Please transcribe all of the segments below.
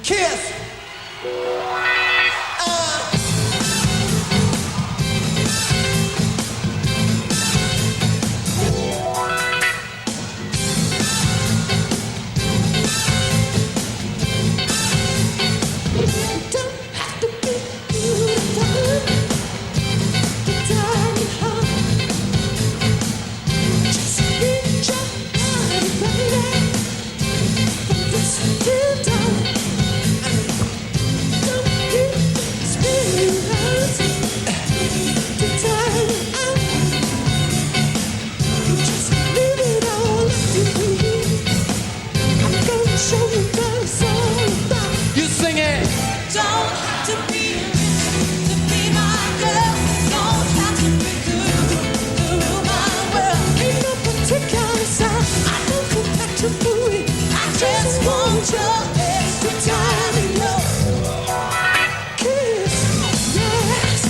Kiss.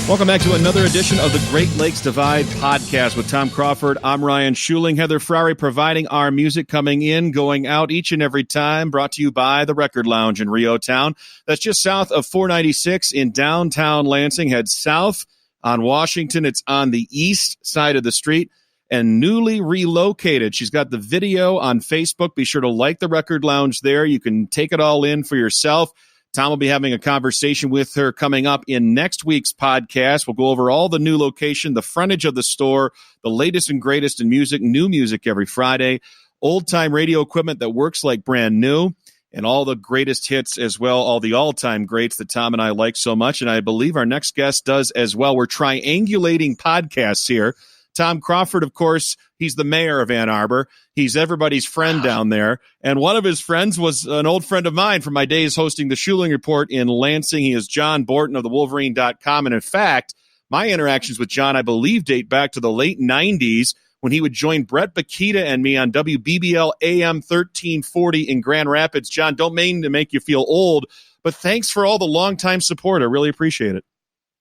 Welcome back to another edition of the Great Lakes Divide podcast with Tom Crawford. I'm Ryan Schuling. Heather Frary providing our music coming in, going out each and every time, brought to you by the Record Lounge in Rio Town. That's just south of 496 in downtown Lansing. Head south on Washington. It's on the east side of the street and newly relocated. She's got the video on Facebook. Be sure to like the Record Lounge there. You can take it all in for yourself. Tom will be having a conversation with her coming up in next week's podcast. We'll go over all the new location, the frontage of the store, the latest and greatest in music, new music every Friday, old-time radio equipment that works like brand new, and all the greatest hits as well, all the all-time greats that Tom and I like so much, and I believe our next guest does as well. We're triangulating podcasts here. Tom Crawford, of course, he's the mayor of Ann Arbor. He's everybody's friend down there. And one of his friends was an old friend of mine from my days hosting the Schuling Report in Lansing. He is John Borton of the Wolverine.com. And in fact, my interactions with John, I believe, date back to the late 90s when he would join Brett Bakita and me on WBBL AM 1340 in Grand Rapids. John, don't mean to make you feel old, but thanks for all the longtime support. I really appreciate it.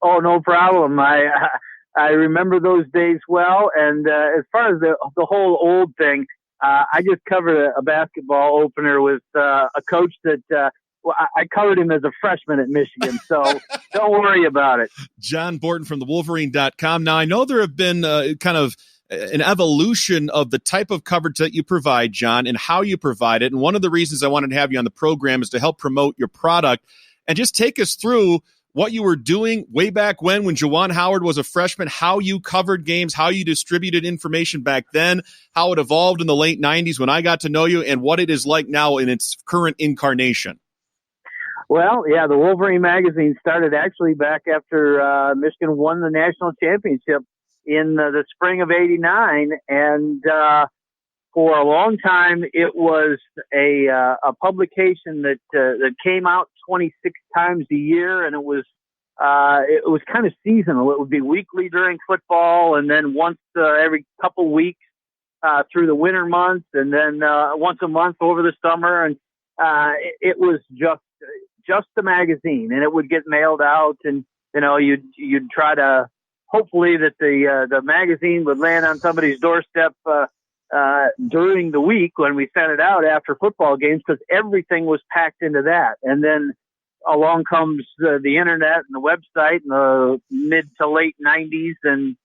Oh, no problem. I remember those days well, and as far as the whole old thing, I just covered a basketball opener with a coach that I covered him as a freshman at Michigan, so don't worry about it. John Borton from the Wolverine.com. Now, I know there have been kind of an evolution of the type of coverage that you provide, John, and how you provide it, and one of the reasons I wanted to have you on the program is to help promote your product and just take us through what you were doing way back when Juwan Howard was a freshman, how you covered games, how you distributed information back then, how it evolved in the late 90s when I got to know you, and what it is like now in its current incarnation. Well, yeah, the Wolverine magazine started actually back after Michigan won the national championship in the spring of '89, and for a long time it was a publication that came out 26 times a year, and it was kind of seasonal. It would be weekly during football, and then once every couple weeks through the winter months, and then once a month over the summer. And it was just the magazine, and it would get mailed out, and you'd try to hopefully that the magazine would land on somebody's doorstep during the week when we sent it out after football games, because everything was packed into that. And then along comes the internet and the website in the mid to late 90s. And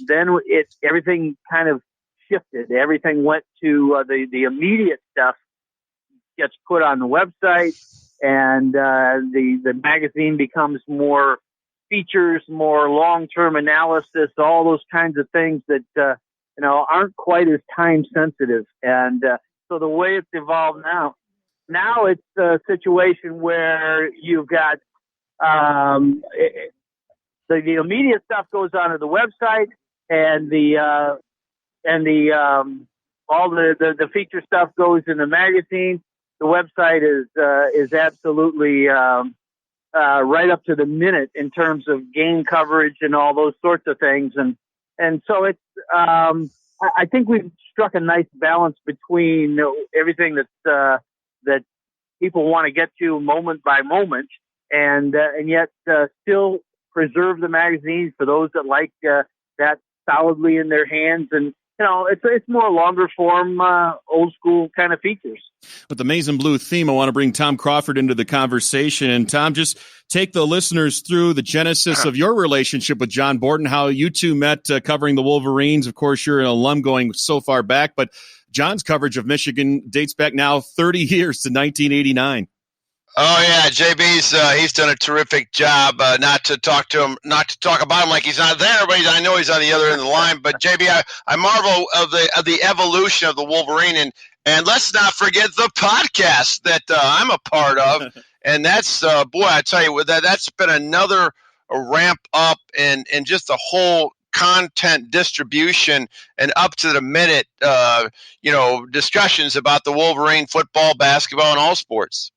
then everything kind of shifted. Everything went to the immediate stuff gets put on the website, and the magazine becomes more features, more long-term analysis, all those kinds of things that aren't quite as time sensitive. And so the way it's evolved now it's a situation where you've got the immediate stuff goes onto the website, and all the feature stuff goes in the magazine. The website is absolutely right up to the minute in terms of game coverage and all those sorts of things. And so it's, I think we've struck a nice balance between everything that people want to get to moment by moment, and yet still preserve the magazine for those that like that solidly in their hands. And it's more longer form, old school kind of features. With the Maize and Blue theme, I want to bring Tom Crawford into the conversation. And Tom, just take the listeners through the genesis of your relationship with John Borton, how you two met covering the Wolverines. Of course, you're an alum going so far back, but John's coverage of Michigan dates back now 30 years to 1989. Oh yeah, JB's he's done a terrific job. Not to talk about him like he's not there, but I know he's on the other end of the line. But JB, I marvel of the evolution of the Wolverine, and let's not forget the podcast that I'm a part of, and that's boy, I tell you, that's been another ramp up and just the whole content distribution and up to the minute, discussions about the Wolverine, football, basketball, and all sports.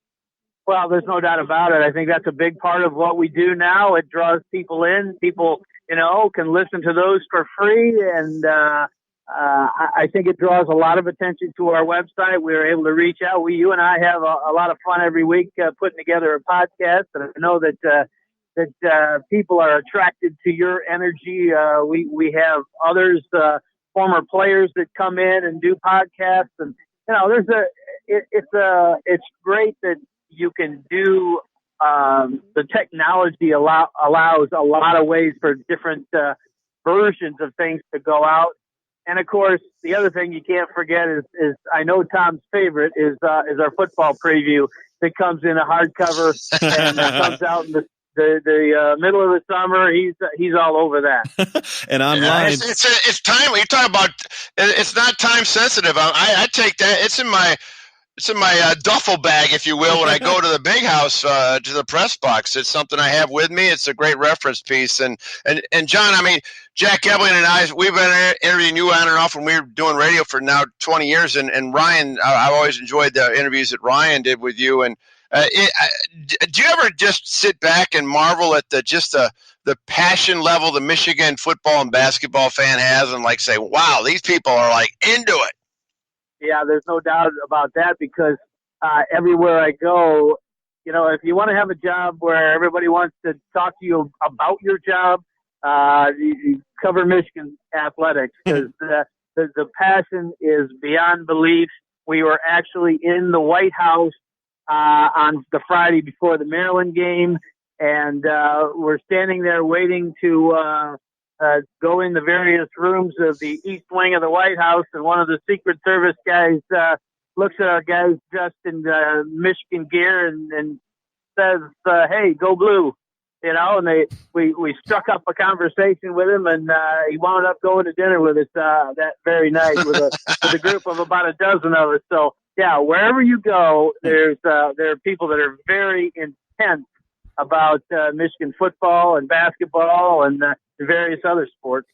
Well, there's no doubt about it. I think that's a big part of what we do now. It draws people in. People, can listen to those for free. And I think it draws a lot of attention to our website. We were able to reach out. You and I have a lot of fun every week putting together a podcast. And I know that people are attracted to your energy. We have others, former players that come in and do podcasts. And, it's great that you can do, the technology allows a lot of ways for different versions of things to go out. And of course, the other thing you can't forget is I know Tom's favorite is our football preview that comes in a hardcover and comes out in the middle of the summer. He's all over that. And online, it's time. You talk about it's not time sensitive. I take that. It's in my duffel bag, if you will, when I go to the big house, to the press box. It's something I have with me. It's a great reference piece. And John, I mean, Jack Ebling and I, we've been interviewing you on and off when we were doing radio for now 20 years. And Ryan, I've always enjoyed the interviews that Ryan did with you. And do you ever just sit back and marvel at the passion level the Michigan football and basketball fan has and say, wow, these people are into it? Yeah, there's no doubt about that because everywhere I go, if you want to have a job where everybody wants to talk to you about your job, you cover Michigan athletics because the passion is beyond belief. We were actually in the White House on the Friday before the Maryland game, and we're standing there waiting to go in the various rooms of the east wing of the White House, and one of the Secret Service guys looks at our guys dressed in Michigan gear and says, "Hey, go blue!" And we struck up a conversation with him, and he wound up going to dinner with us that very night with a group of about a dozen of us. So yeah, wherever you go, there are people that are very intense about Michigan football and basketball and various other sports.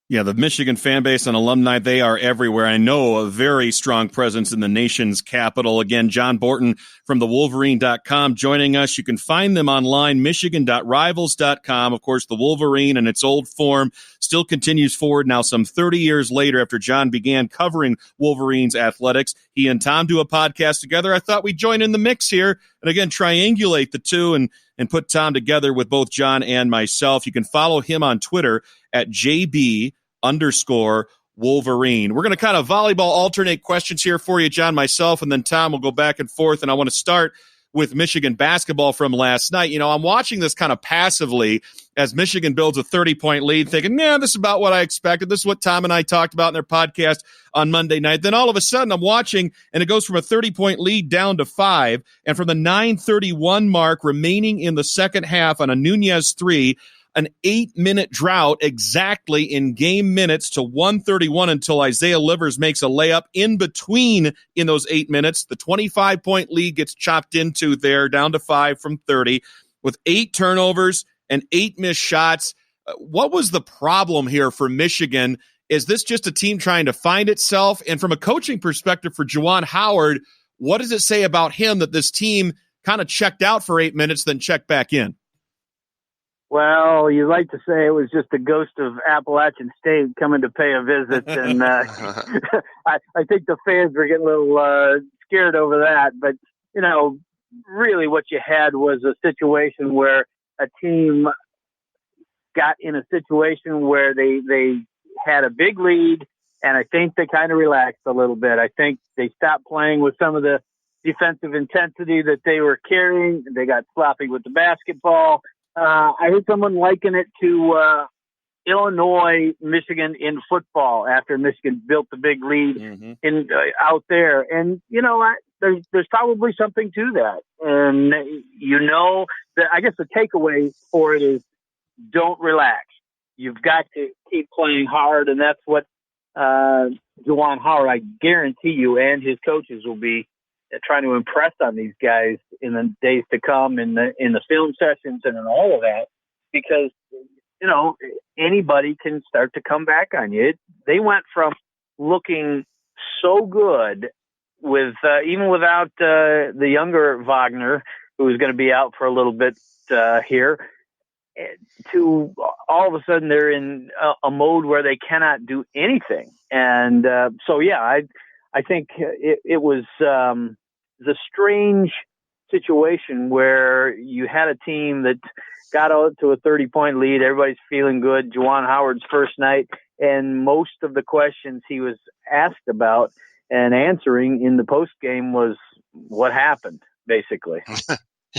Yeah, the Michigan fan base and alumni, they are everywhere. I know a very strong presence in the nation's capital. Again, John Borton from thewolverine.com joining us. You can find them online, michigan.rivals.com. Of course, the Wolverine in its old form still continues forward now some 30 years later after John began covering Wolverines athletics. He and Tom do a podcast together. I thought we'd join in the mix here and, again, triangulate the two and put Tom together with both John and myself. You can follow him on Twitter at JB_Wolverine. We're going to kind of volleyball alternate questions here for you, John, myself, and then Tom will go back and forth. And I want to start with Michigan basketball from last night. I'm watching this kind of passively as Michigan builds a 30-point lead, thinking, this is about what I expected. This is what Tom and I talked about in their podcast on Monday night. Then all of a sudden I'm watching, and it goes from a 30-point lead down to 5. And from the 9:31 mark remaining in the second half on a Nunez 3, an 8-minute drought exactly in game minutes to 131 until Isaiah Livers makes a layup in between in those 8 minutes. The 25-point lead gets chopped into there down to 5 from 30 with 8 turnovers and 8 missed shots. What was the problem here for Michigan? Is this just a team trying to find itself? And from a coaching perspective for Juwan Howard, what does it say about him that this team kind of checked out for 8 minutes, then checked back in? Well, you'd like to say it was just the ghost of Appalachian State coming to pay a visit. And I think the fans were getting a little scared over that. But, really what you had was a situation where a team got in a situation where they had a big lead. And I think they kind of relaxed a little bit. I think they stopped playing with some of the defensive intensity that they were carrying. They got sloppy with the basketball. I heard someone liken it to Illinois, Michigan in football after Michigan built the big lead in out there. And, there's probably something to that. And, I guess the takeaway for it is don't relax. You've got to keep playing hard, and that's what Juwan Howard, I guarantee you, and his coaches will be trying to impress on these guys in the days to come, in the film sessions and in all of that, because anybody can start to come back on you. They went from looking so good with even without the younger Wagner, who was going to be out for a little bit here, to all of a sudden they're in a mode where they cannot do anything. And I think it was the strange situation where you had a team that got out to a 30-point lead. Everybody's feeling good. Juwan Howard's first night, and most of the questions he was asked about and answering in the post game was what happened, basically.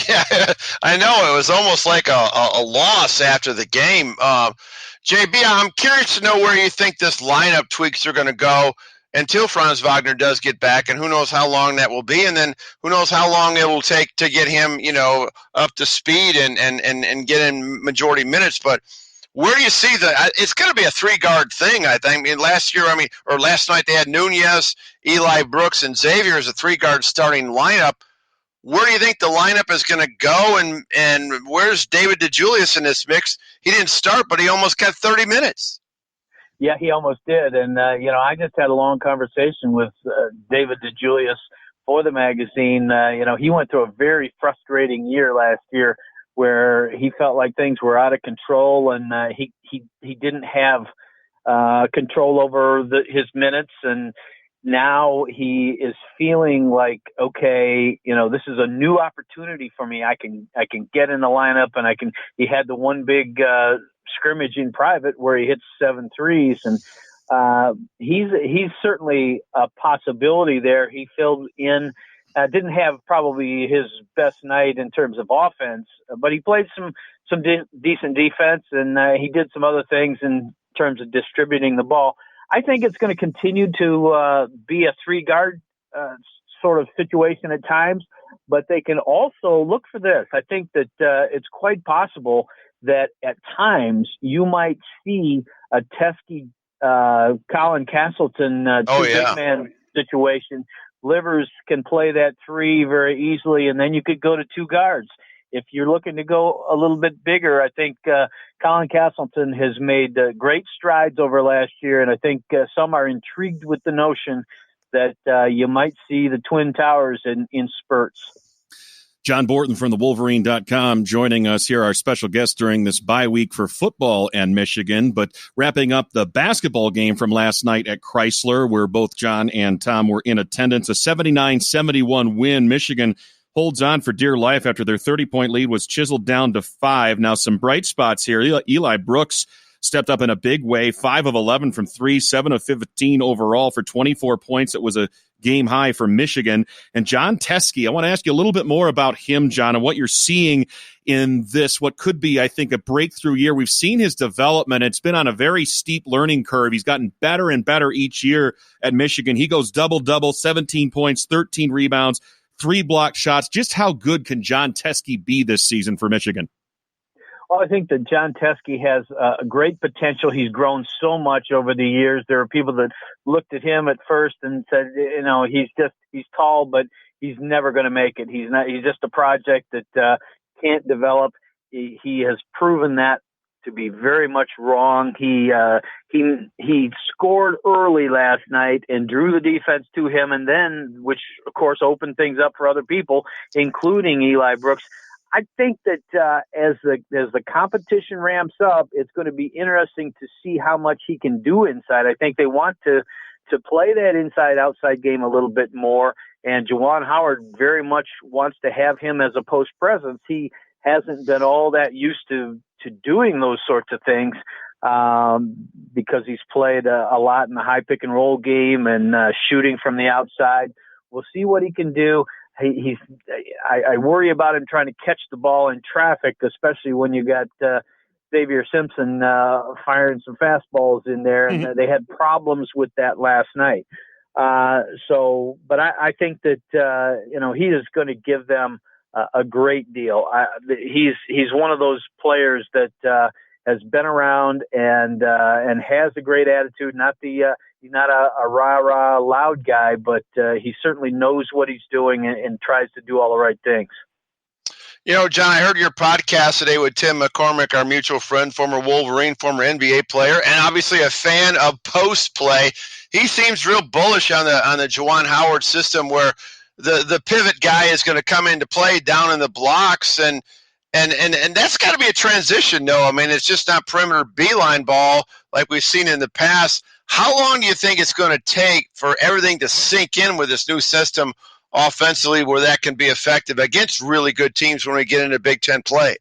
Yeah, I know. It was almost like a loss after the game. JB, I'm curious to know where you think this lineup tweaks are going to go until Franz Wagner does get back, and who knows how long that will be, and then who knows how long it will take to get him, up to speed and get in majority minutes. But where do you see it's going to be a 3-guard thing, I think. Last night they had Nunez, Eli Brooks, and Xavier as a 3-guard starting lineup. Where do you think the lineup is going to go, and where's David DeJulius in this mix? He didn't start, but he almost got 30 minutes. Yeah, he almost did. And, I just had a long conversation with David DeJulius for the magazine. He went through a very frustrating year last year where he felt like things were out of control, and he didn't have control over his minutes. And now he is feeling like, okay, this is a new opportunity for me. I can get in the lineup, and he had the one big scrimmage in private where he hits 7 threes, and he's certainly a possibility there. He filled in, didn't have probably his best night in terms of offense, but he played some decent defense, and he did some other things in terms of distributing the ball. I think it's going to continue to be a 3-guard sort of situation at times, but they can also look for this. I think that it's quite possible that at times you might see a Teskey, Colin Castleton big man situation. Livers can play that 3 very easily, and then you could go to 2 guards. If you're looking to go a little bit bigger, I think Colin Castleton has made great strides over last year, and I think some are intrigued with the notion that you might see the Twin Towers in spurts. John Borton from the Wolverine.com joining us here, our special guest during this bye week for football and Michigan, but wrapping up the basketball game from last night at Crisler, where both John and Tom were in attendance. A 79-71 win. Michigan holds on for dear life after their 30-point lead was chiseled down to 5. Now, some bright spots here. Eli Brooks stepped up in a big way, 5 of 11 from 3, 7 of 15 overall for 24 points. It was a game high for Michigan. And John Teskey, I want to ask you a little bit more about him, John, and what you're seeing in this, what could be, I think, a breakthrough year. We've seen his development. It's been on a very steep learning curve. He's gotten better and better each year at Michigan. He goes double-double, 17 points, 13 rebounds, 3 blocked shots. Just how good can John Teskey be this season for Michigan? Well, I think that John Teskey has a great potential. He's grown so much over the years. There are people that looked at him at first and said, he's tall, but he's never going to make it. He's just a project that can't develop. He has proven that to be very much wrong. He scored early last night and drew the defense to him, and then, which of course opened things up for other people, including Eli Brooks. I think that as the competition ramps up, it's going to be interesting to see how much he can do inside. I think they want to play that inside-outside game a little bit more, and Juwan Howard very much wants to have him as a post presence. He hasn't been all that used to doing those sorts of things. because he's played a lot in the high pick and roll game and shooting from the outside. We'll see what he can do. I worry about him trying to catch the ball in traffic, especially when you got Xavier Simpson firing some fastballs in there, and they had problems with that last night. But I think that he is going to give them a great deal. He's one of those players that has been around and has a great attitude. He's not a rah-rah loud guy, but he certainly knows what he's doing and tries to do all the right things. John, I heard your podcast today with Tim McCormick, our mutual friend, former Wolverine, former NBA player, and obviously a fan of post play. He seems real bullish on the Juwan Howard system, where the pivot guy is going to come into play down in the blocks, and that's got to be a transition. No, I mean, it's just not perimeter beeline ball like we've seen in the past. How long do you think it's going to take for everything to sink in with this new system offensively, where that can be effective against really good teams when we get into Big Ten play?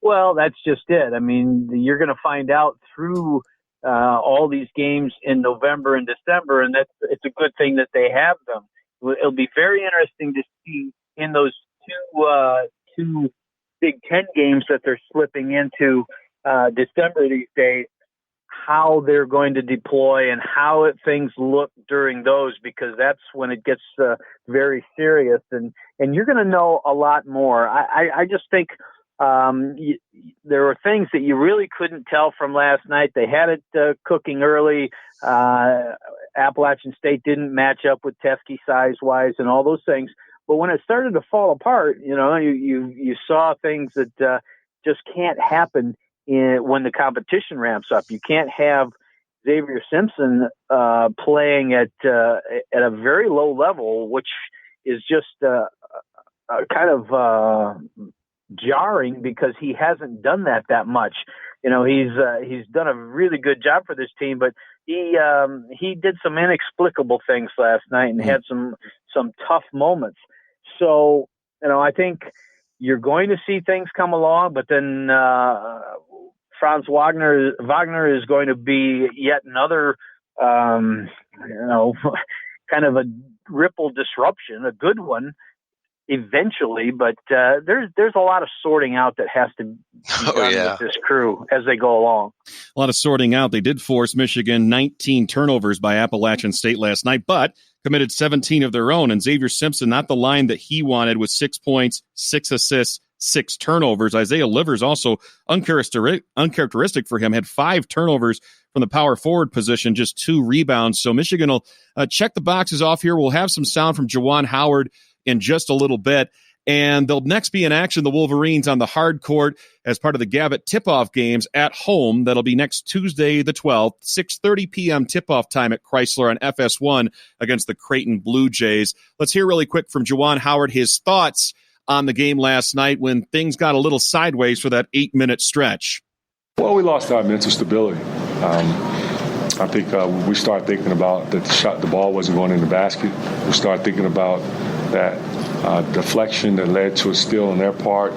Well, that's just it. I mean, you're going to find out through all these games in November and December, and it's a good thing that they have them. It'll be very interesting to see in those two Big Ten games that they're slipping into December these days, how they're going to deploy and how things look during those, because that's when it gets very serious, and you're going to know a lot more. I just think there were things that you really couldn't tell from last night. They had it cooking early. Appalachian State didn't match up with Teskey size-wise and all those things. But when it started to fall apart, you saw things that just can't happen when the competition ramps up. You can't have Xavier Simpson playing at a very low level, which is just kind of jarring, because he hasn't done that much. He's done a really good job for this team, but he did some inexplicable things last night and had some tough moments. So, I think you're going to see things come along, but then Franz Wagner is going to be yet another, kind of a ripple disruption, a good one eventually, but there's a lot of sorting out that has to be done with this crew as they go along. A lot of sorting out. They did force Michigan 19 turnovers by Appalachian State last night, but committed 17 of their own. And Xavier Simpson, not the line that he wanted, with 6 points, 6 assists, 6 turnovers. Isaiah Livers, also uncharacteristic for him, had 5 turnovers from the power forward position, just 2 rebounds. So Michigan will check the boxes off here. We'll have some sound from Juwan Howard in just a little bit. And they'll next be in action, the Wolverines, on the hard court as part of the Gavitt tip-off games at home. That'll be next Tuesday, the 12th, 6:30 p.m. tip-off time at Crisler on FS1 against the Creighton Blue Jays. Let's hear really quick from Juwan Howard his thoughts on the game last night when things got a little sideways for that 8-minute stretch. Well, we lost our mental stability. I think we started thinking about that the ball wasn't going in the basket. We started thinking about that deflection that led to a steal on their part,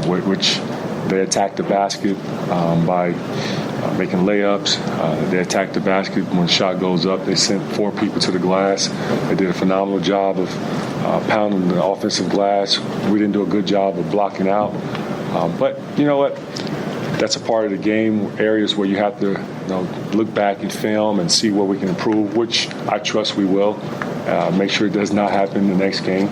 which they attacked the basket by making layups. They attacked the basket when the shot goes up. They sent 4 people to the glass. They did a phenomenal job of pounding the offensive glass. We didn't do a good job of blocking out. But you know what? That's a part of the game, areas where you have to look back and film and see where we can improve, which I trust we will. Make sure it does not happen in the next game.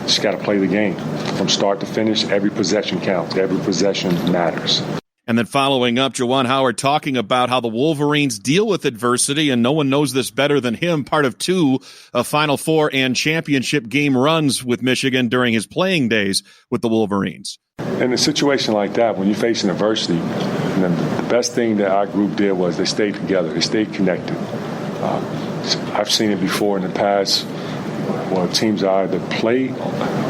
Just got to play the game. From start to finish, every possession counts. Every possession matters. And then following up, Juwan Howard talking about how the Wolverines deal with adversity, and no one knows this better than him, part of 2 Final Four and championship game runs with Michigan during his playing days with the Wolverines. In a situation like that, when you're facing adversity, the best thing that our group did was they stayed together. They stayed connected. I've seen it before in the past where teams I either played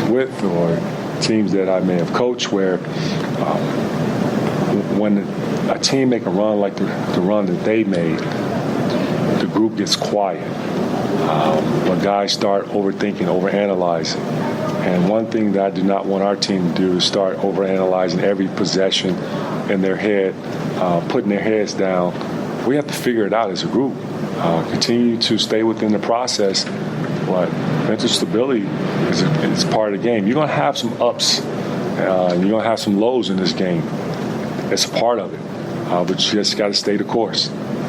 with or teams that I may have coached where when a team make a run like the run that they made, the group gets quiet, when guys start overthinking, overanalyzing. And one thing that I do not want our team to do is start overanalyzing every possession in their head, putting their heads down. We have to figure it out as a group. Continue to stay within the process, but mental stability is part of the game. You're going to have some ups, and you're going to have some lows in this game. It's a part of it, but you just got to stay the course,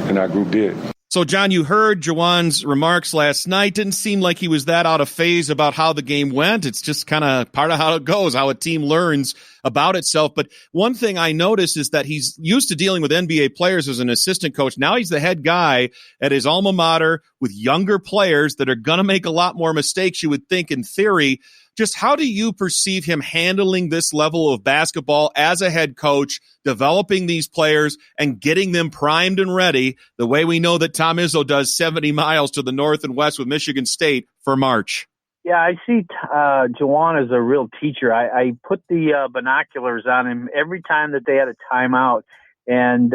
and our group did. So, John, you heard Juwan's remarks last night. Didn't seem like he was that out of phase about how the game went. It's just kind of part of how it goes, how a team learns about itself. But one thing I noticed is that he's used to dealing with NBA players as an assistant coach. Now he's the head guy at his alma mater with younger players that are going to make a lot more mistakes, you would think, in theory. Just how do you perceive him handling this level of basketball as a head coach, developing these players and getting them primed and ready the way we know that Tom Izzo does 70 miles to the north and west with Michigan State for March? Yeah, I see Juwan as a real teacher. I put the binoculars on him every time that they had a timeout, and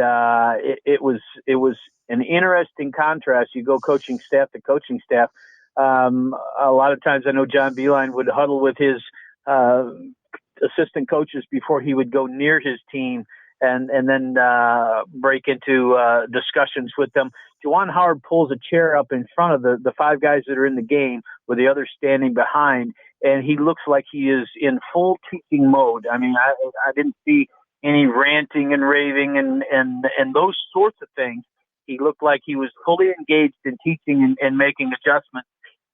it was an interesting contrast. You go coaching staff to coaching staff. A lot of times I know John Beilein would huddle with his assistant coaches before he would go near his team and then break into discussions with them. Juwan Howard pulls a chair up in front of the five guys that are in the game with the others standing behind, and he looks like he is in full teaching mode. I mean, I didn't see any ranting and raving and those sorts of things. He looked like he was fully engaged in teaching and making adjustments.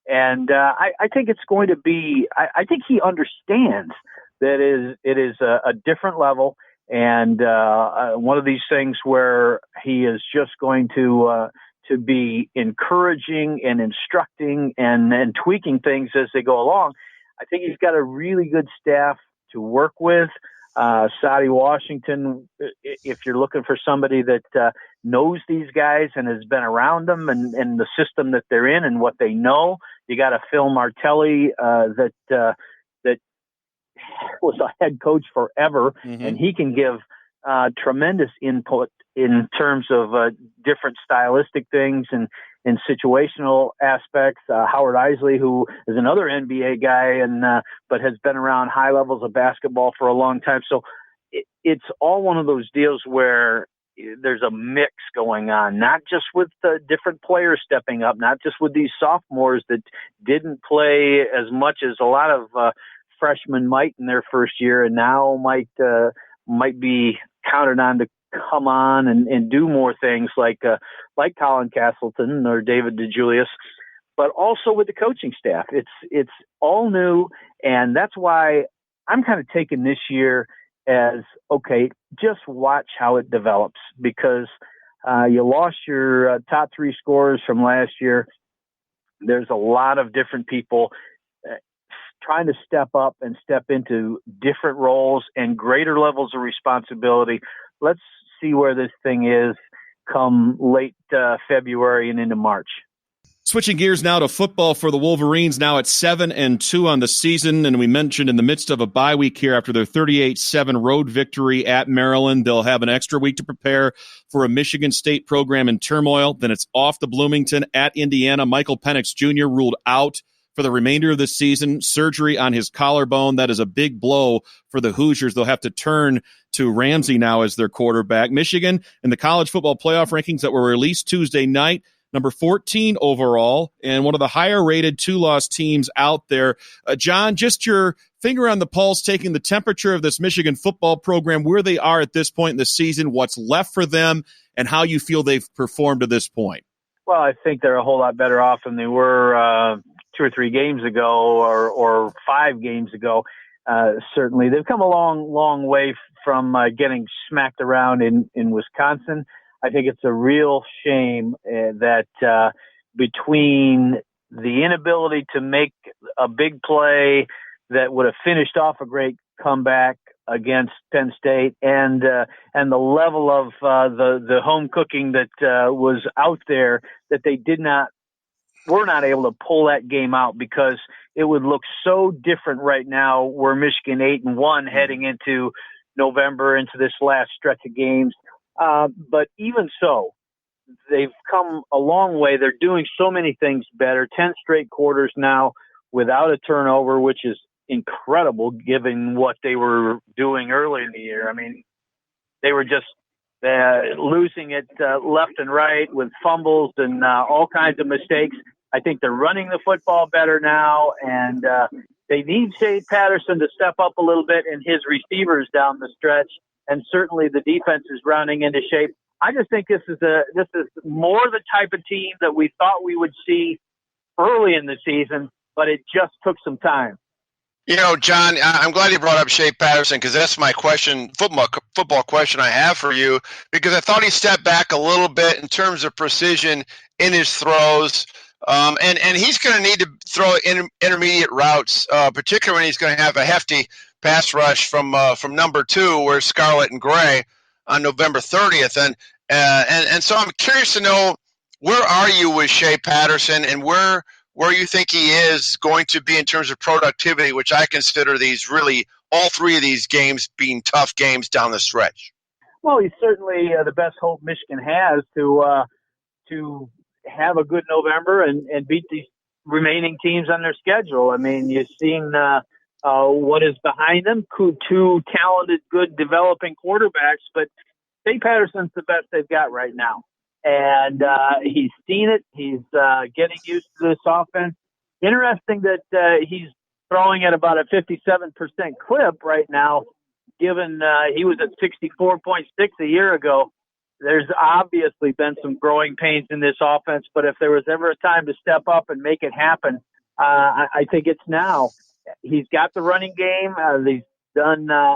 And I think it's going to be. I think he understands that it is a different level, and one of these things where he is just going to be encouraging and instructing and tweaking things as they go along. I think he's got a really good staff to work with. Sadi Washington, if you're looking for somebody that knows these guys and has been around them and the system that they're in and what they know, you got a Phil Martelli that was a head coach forever, and he can give tremendous input in terms of different stylistic things and situational aspects. Howard Isley, who is another NBA guy but has been around high levels of basketball for a long time. So it's all one of those deals where there's a mix going on, not just with the different players stepping up, not just with these sophomores that didn't play as much as a lot of freshmen might in their first year and now might be counted on to come on and do more things like Colin Castleton or David DeJulius, but also with the coaching staff. It's all new, and that's why I'm kind of taking this year as, okay, just watch how it develops, because you lost your top three scorers from last year. There's a lot of different people trying to step up and step into different roles and greater levels of responsibility. Let's see where this thing is come late February and into March. Switching gears now to football for the Wolverines, now at 7-2 on the season, and we mentioned in the midst of a bye week here after their 38-7 road victory at Maryland. They'll have an extra week to prepare for a Michigan State program in turmoil. Then it's off to Bloomington at Indiana. Michael Penix Jr. ruled out for the remainder of the season, surgery on his collarbone. That is a big blow for the Hoosiers. They'll have to turn to Ramsey now as their quarterback. Michigan in the college football playoff rankings that were released Tuesday night, number 14 overall, and one of the higher-rated two-loss teams out there. John, just your finger on the pulse, taking the temperature of this Michigan football program, where they are at this point in the season, what's left for them, and how you feel they've performed to this point. Well, I think they're a whole lot better off than they were 2 or 3 games ago or 5 games ago. Certainly, they've come a long way from getting smacked around in Wisconsin. I think it's a real shame that between the inability to make a big play that would have finished off a great comeback against Penn State and the level of the home cooking that was out there, that they were not able to pull that game out, because it would look so different right now. We're Michigan 8-1 heading into November, into this last stretch of games. But even so, they've come a long way. They're doing so many things better. 10 straight quarters now without a turnover, which is incredible given what they were doing early in the year. I mean, they were just losing it left and right with fumbles and all kinds of mistakes. I think they're running the football better now, and they need Shea Patterson to step up a little bit in his receivers down the stretch, and certainly the defense is rounding into shape. I just think this is more the type of team that we thought we would see early in the season, but it just took some time. You know, John, I'm glad you brought up Shea Patterson because that's my question, football question I have for you, because I thought he stepped back a little bit in terms of precision in his throws. And he's going to need to throw intermediate routes, particularly when he's going to have a hefty pass rush from number 2, where's Scarlet and Gray, on November 30th. And so I'm curious to know, where are you with Shea Patterson and where you think he is going to be in terms of productivity, which I consider these really, all 3 of these games being tough games down the stretch? Well, he's certainly the best hope Michigan has to have a good November and beat these remaining teams on their schedule. I mean, you've seen what is behind them, 2 talented, good developing quarterbacks, but Shea Patterson's the best they've got right now. And he's seen it. He's getting used to this offense. Interesting that he's throwing at about a 57% clip right now, given he was at 64.6 a year ago. There's obviously been some growing pains in this offense, but if there was ever a time to step up and make it happen, I think it's now. He's got the running game.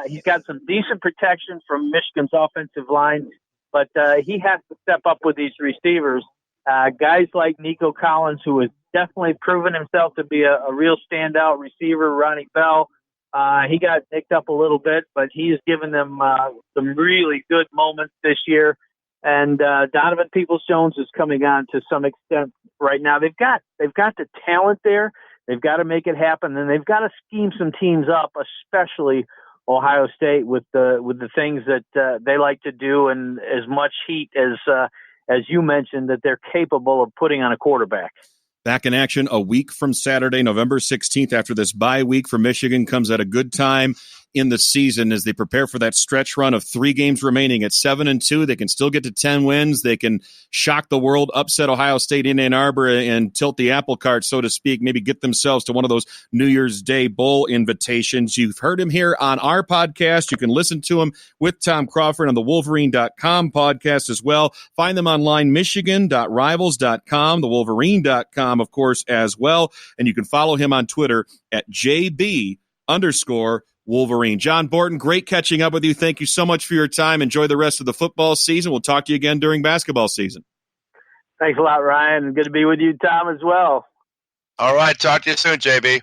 He's got some decent protection from Michigan's offensive line, but he has to step up with these receivers. Guys like Nico Collins, who has definitely proven himself to be a real standout receiver, Ronnie Bell, he got nicked up a little bit, but he has given them some really good moments this year. And Donovan Peoples-Jones is coming on to some extent right now. They've got the talent there. They've got to make it happen, and they've got to scheme some teams up, especially Ohio State, with the things that they like to do, and as much heat as you mentioned that they're capable of putting on a quarterback. Back in action a week from Saturday, November 16th, after this bye week for Michigan comes at a good time in the season as they prepare for that stretch run of 3 games remaining at 7-2. They can still get to 10 wins. They can shock the world, upset Ohio State in Ann Arbor, and tilt the apple cart, so to speak, maybe get themselves to one of those New Year's Day bowl invitations. You've heard him here on our podcast. You can listen to him with Tom Crawford on the Wolverine.com podcast as well. Find them online, Michigan.rivals.com, the Wolverine.com, of course, as well. And you can follow him on Twitter at JB_Wolverine. John Borton, great catching up with you. Thank you so much for your time. Enjoy the rest of the football season. We'll talk to you again during basketball season. Thanks a lot, Ryan. Good to be with you, Tom, as well. All right. Talk to you soon, JB.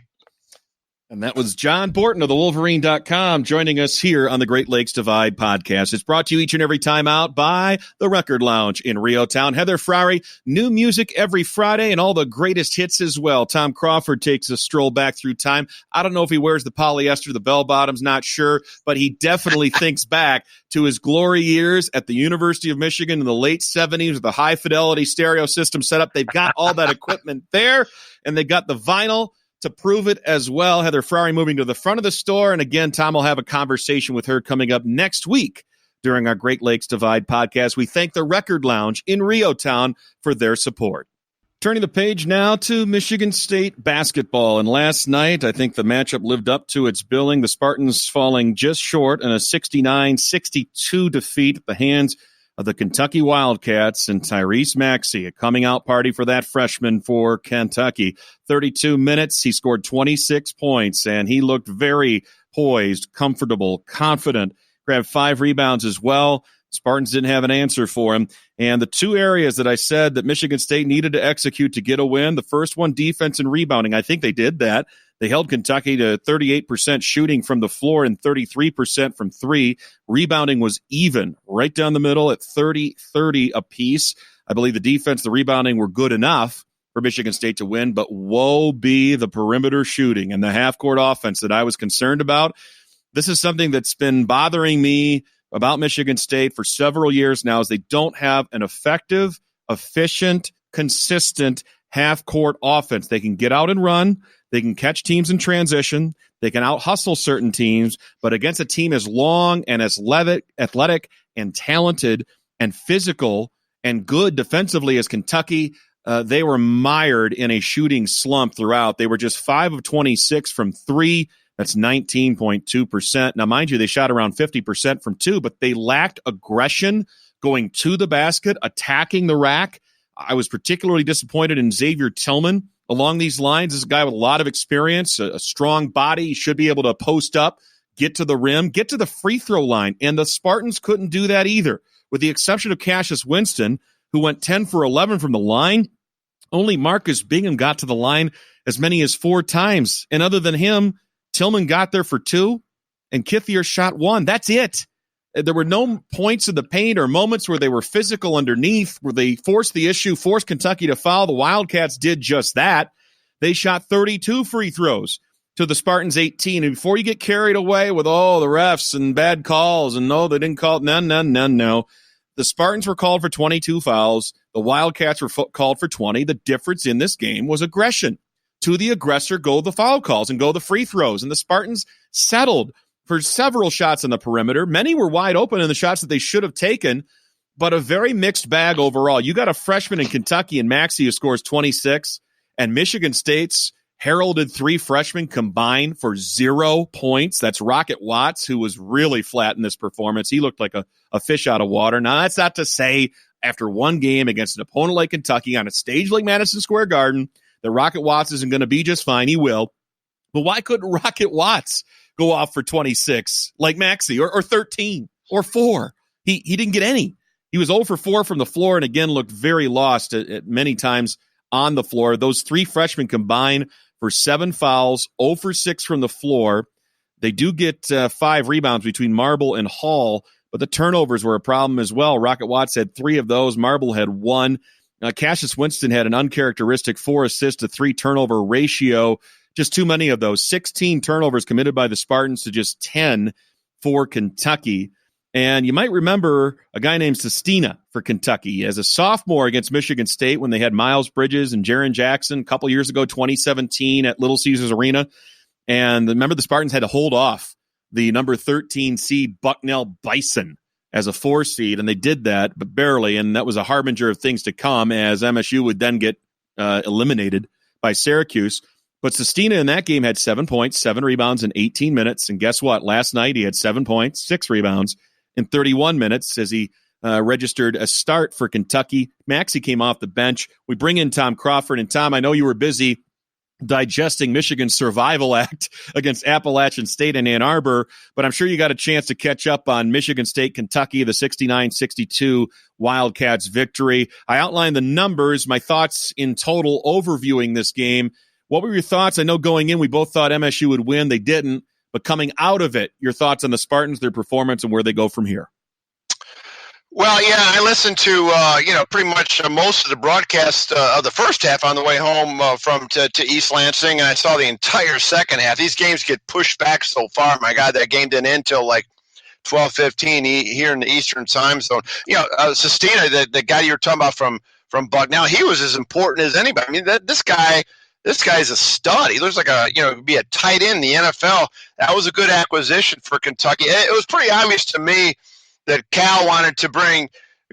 And that was John Borton of the Wolverine.com joining us here on the Great Lakes Divide podcast. It's brought to you each and every time out by the Record Lounge in Rio Town. Heather Frary, new music every Friday and all the greatest hits as well. Tom Crawford takes a stroll back through time. I don't know if he wears the polyester, the bell bottoms, not sure, but he definitely thinks back to his glory years at the University of Michigan in the late 70s with the high fidelity stereo system set up. They've got all that equipment there, and they got the vinyl to prove it as well. Heather Frary moving to the front of the store. And again, Tom will have a conversation with her coming up next week during our Great Lakes Divide podcast. We thank the Record Lounge in Rio Town for their support. Turning the page now to Michigan State basketball. And last night, I think the matchup lived up to its billing. The Spartans falling just short in a 69-62 defeat at the hands of the Kentucky Wildcats, and Tyrese Maxey, a coming out party for that freshman for Kentucky. 32 minutes, he scored 26 points, and he looked very poised, comfortable, confident, grabbed 5 rebounds as well. Spartans didn't have an answer for him. And the 2 areas that I said that Michigan State needed to execute to get a win, the first one, defense and rebounding. I think they did that. They held Kentucky to 38% shooting from the floor and 33% from 3. Rebounding was even, right down the middle at 30-30 apiece. I believe the defense, the rebounding were good enough for Michigan State to win, but woe be the perimeter shooting and the half-court offense that I was concerned about. This is something that's been bothering me about Michigan State for several years now, is they don't have an effective efficient, consistent half-court offense. They can get out and run. They can catch teams in transition. They can out-hustle certain teams. But against a team as long and as athletic and talented and physical and good defensively as Kentucky, they were mired in a shooting slump throughout. They were just 5 of 26 from 3. That's 19.2%. Now, mind you, they shot around 50% from 2, but they lacked aggression going to the basket, attacking the rack. I was particularly disappointed in Xavier Tillman along these lines. This is a guy with a lot of experience, a strong body. He should be able to post up, get to the rim, get to the free throw line. And the Spartans couldn't do that either, with the exception of Cassius Winston, who went 10 for 11 from the line. Only Marcus Bingham got to the line as many as 4 times. And other than him, Tillman got there for 2, and Kithier shot 1. That's it. There were no points in the paint or moments where they were physical underneath, where they forced the issue, forced Kentucky to foul. The Wildcats did just that. They shot 32 free throws to the Spartans 18. And before you get carried away with, the refs and bad calls, and no, they didn't call it, no. The Spartans were called for 22 fouls. The Wildcats were called for 20. The difference in this game was aggression. To the aggressor go the foul calls and go the free throws. And the Spartans settled for several shots on the perimeter. Many were wide open in the shots that they should have taken, but a very mixed bag overall. You got a freshman in Kentucky and Maxey who scores 26, and Michigan State's heralded 3 freshmen combined for 0 points. That's Rocket Watts, who was really flat in this performance. He looked like a fish out of water. Now, that's not to say after one game against an opponent like Kentucky on a stage like Madison Square Garden that Rocket Watts isn't going to be just fine. He will. But why couldn't Rocket Watts go off for 26 like Maxey, or 13 or 4? He didn't get any. He was 0 for 4 from the floor, and again looked very lost at many times on the floor. Those 3 freshmen combined for 7 fouls, 0 for 6 from the floor. They do get 5 rebounds between Marble and Hall, but the turnovers were a problem as well. Rocket Watts had 3 of those. Marble had 1. Cassius Winston had an uncharacteristic 4 assist to 3 turnover ratio. Just too many of those. 16 turnovers committed by the Spartans to just 10 for Kentucky. And you might remember a guy named Sestina for Kentucky as a sophomore against Michigan State when they had Miles Bridges and Jaren Jackson a couple years ago, 2017 at Little Caesars Arena. And remember, the Spartans had to hold off the number 13 seed Bucknell Bison as a 4 seed, and they did that, but barely, and that was a harbinger of things to come as MSU would then get eliminated by Syracuse. But Sestina in that game had 7 points, 7 rebounds in 18 minutes, and guess what? Last night he had 7 points, 6 rebounds in 31 minutes as he registered a start for Kentucky. Maxey came off the bench. We bring in Tom Crawford, and Tom, I know you were busy digesting Michigan's survival act against Appalachian State in Ann Arbor, but I'm sure you got a chance to catch up on Michigan State, Kentucky, the 69-62 Wildcats victory. I outlined the numbers, my thoughts in total overviewing this game. What were your thoughts? I know going in, we both thought MSU would win. They didn't, but coming out of it, your thoughts on the Spartans, their performance, and where they go from here. Well, yeah, I listened to pretty much most of the broadcast of the first half on the way home to East Lansing, and I saw the entire second half. These games get pushed back so far. My God, that game didn't end till like 12:15 here in the Eastern time zone. Sestina, the guy you were talking about from Bucknell, he was as important as anybody. I mean, this guy's a stud. He looks like be a tight end in the NFL. That was a good acquisition for Kentucky. It was pretty obvious to me that Cal wanted to bring,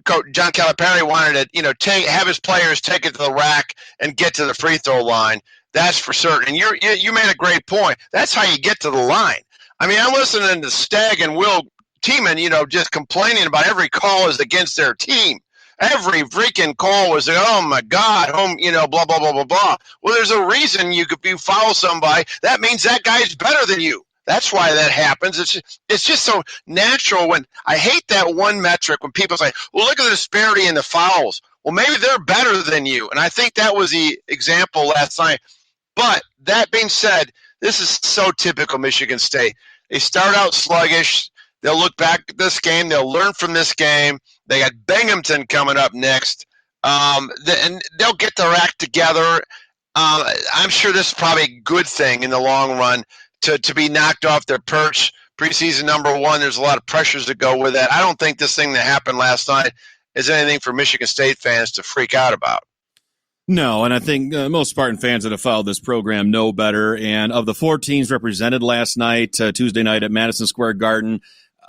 Coach John Calipari wanted to, have his players take it to the rack and get to the free throw line. That's for certain. And you made a great point. That's how you get to the line. I mean, I'm listening to Stagg and Will Tiemann, just complaining about every call is against their team. Every freaking call was, oh my God, blah, blah, blah, blah, blah. Well, there's a reason you foul somebody. That means that guy's better than you. That's why that happens. It's just so natural. When I hate that one metric when people say, well, look at the disparity in the fouls. Well, maybe they're better than you. And I think that was the example last night. But that being said, this is so typical Michigan State. They start out sluggish. They'll look back at this game. They'll learn from this game. They got Binghamton coming up next. And they'll get their act together. I'm sure this is probably a good thing in the long run to be knocked off their perch. Preseason number 1, there's a lot of pressures that go with that. I don't think this thing that happened last night is anything for Michigan State fans to freak out about. No, and I think most Spartan fans that have followed this program know better. And of the 4 teams represented last night, Tuesday night at Madison Square Garden,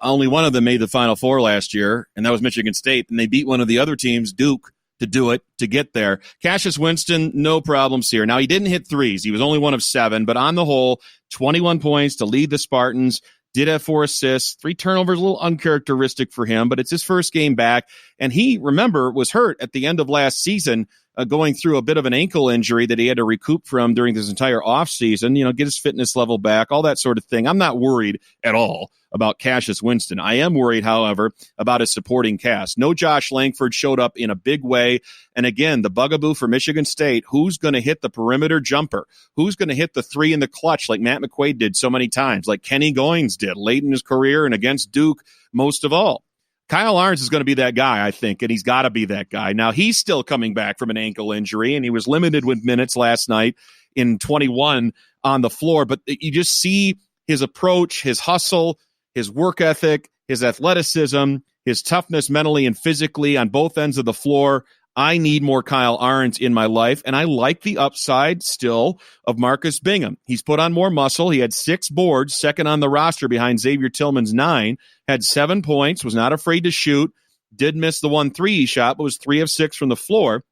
only one of them made the Final Four last year, and that was Michigan State. And they beat one of the other teams, Duke, to do it, to get there. Cassius Winston, no problems here. Now, he didn't hit threes. He was only 1 of 7, but on the whole, 21 points to lead the Spartans. Did have 4 assists, 3 turnovers, a little uncharacteristic for him, but it's his first game back. And he, remember, was hurt at the end of last season, going through a bit of an ankle injury that he had to recoup from during this entire offseason, get his fitness level back, all that sort of thing. I'm not worried at all about Cassius Winston. I am worried, however, about his supporting cast. No Josh Langford showed up in a big way. And again, the bugaboo for Michigan State, who's going to hit the perimeter jumper? Who's going to hit the 3 in the clutch like Matt McQuaid did so many times, like Kenny Goins did late in his career and against Duke most of all? Kyle Arns is going to be that guy, I think, and he's got to be that guy. Now, he's still coming back from an ankle injury, and he was limited with minutes last night in 21 on the floor. But you just see his approach, his hustle, his work ethic, his athleticism, his toughness mentally and physically on both ends of the floor. I need more Kyle Arns in my life, and I like the upside still of Marcus Bingham. He's put on more muscle. He had 6 boards, second on the roster behind Xavier Tillman's 9, had 7 points, was not afraid to shoot, did miss the 1 3 he shot, but was 3 of 6 from the floor.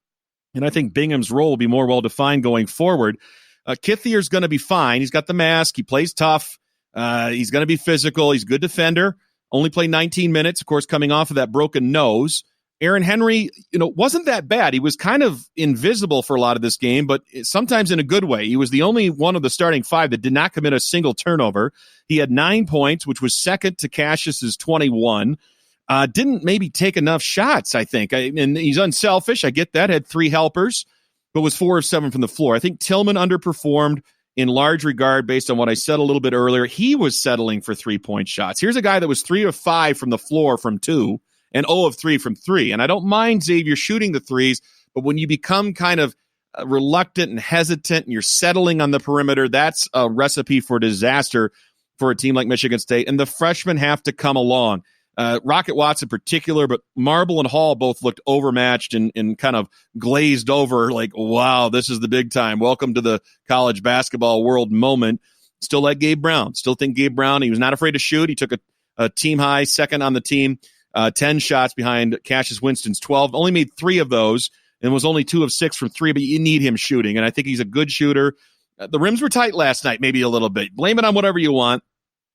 And I think Bingham's role will be more well-defined going forward. Kithier's going to be fine. He's got the mask. He plays tough. He's going to be physical. He's a good defender. Only played 19 minutes, of course, coming off of that broken nose. Aaron Henry, wasn't that bad. He was kind of invisible for a lot of this game, but sometimes in a good way. He was the only one of the starting 5 that did not commit a single turnover. He had 9 points, which was second to Cassius's 21. Didn't maybe take enough shots, I think. And he's unselfish. I get that. Had 3 helpers, but was 4 of 7 from the floor. I think Tillman underperformed in large regard based on what I said a little bit earlier. He was settling for 3-point shots. Here's a guy that was 3 of 5 from the floor from 2. And 0 of 3 from 3. And I don't mind Xavier shooting the threes, but when you become kind of reluctant and hesitant and you're settling on the perimeter, that's a recipe for disaster for a team like Michigan State. And the freshmen have to come along. Rocket Watts in particular, but Marble and Hall both looked overmatched and kind of glazed over like, wow, this is the big time. Welcome to the college basketball world moment. Still like Gabe Brown. Still think Gabe Brown, he was not afraid to shoot. He took a team high, second on the team. 10 shots behind Cassius Winston's 12. Only made 3 of those and was only 2 of 6 from 3, but you need him shooting. And I think he's a good shooter. The rims were tight last night, maybe a little bit. Blame it on whatever you want,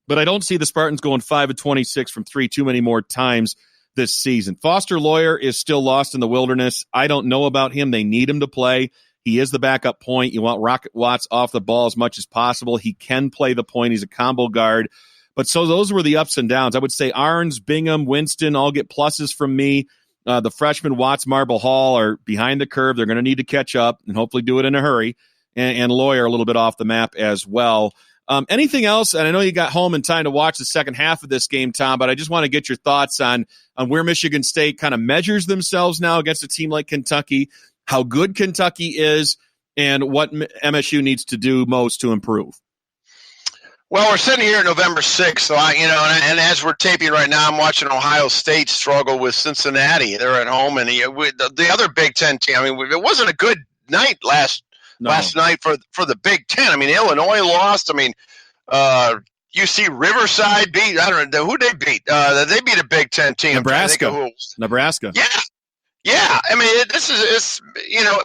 but I don't see the Spartans going 5 of 26 from 3 too many more times this season. Foster Lawyer is still lost in the wilderness. I don't know about him. They need him to play. He is the backup point. You want Rocket Watts off the ball as much as possible. He can play the point. He's a combo guard. But so those were the ups and downs. I would say Arns, Bingham, Winston all get pluses from me. The freshmen, Watts, Marble, Hall are behind the curve. They're going to need to catch up and hopefully do it in a hurry. And Lawyer a little bit off the map as well. Anything else? And I know you got home in time to watch the second half of this game, Tom, but I just want to get your thoughts on where Michigan State kind of measures themselves now against a team like Kentucky, how good Kentucky is, and what MSU needs to do most to improve. Well, we're sitting here November 6th, so and as we're taping right now, I'm watching Ohio State struggle with Cincinnati. They're at home, and the other Big Ten team. I mean, it wasn't a good night last night for the Big Ten. I mean, Illinois lost. I mean, UC Riverside beat. I don't know who they beat. They beat a Big Ten team. Nebraska. Yeah. I mean,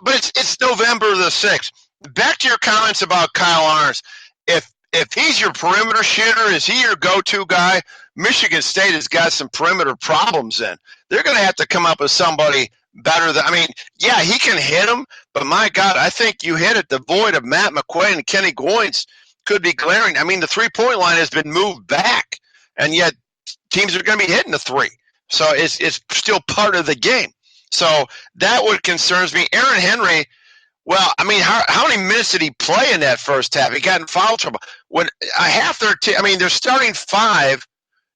but it's November the 6th. Back to your comments about Kyle Arns. If he's your perimeter shooter, is he your go-to guy? Michigan State has got some perimeter problems in. They're going to have to come up with somebody better than. I mean, yeah, he can hit them, but my God, I think you hit it. The void of Matt McQuaid and Kenny Goins could be glaring. I mean, the three-point line has been moved back, and yet teams are going to be hitting the 3. So it's still part of the game. So that what concerns me. Aaron Henry. Well, I mean, how many minutes did he play in that first half? He got in foul trouble. When half their team, I mean, their starting 5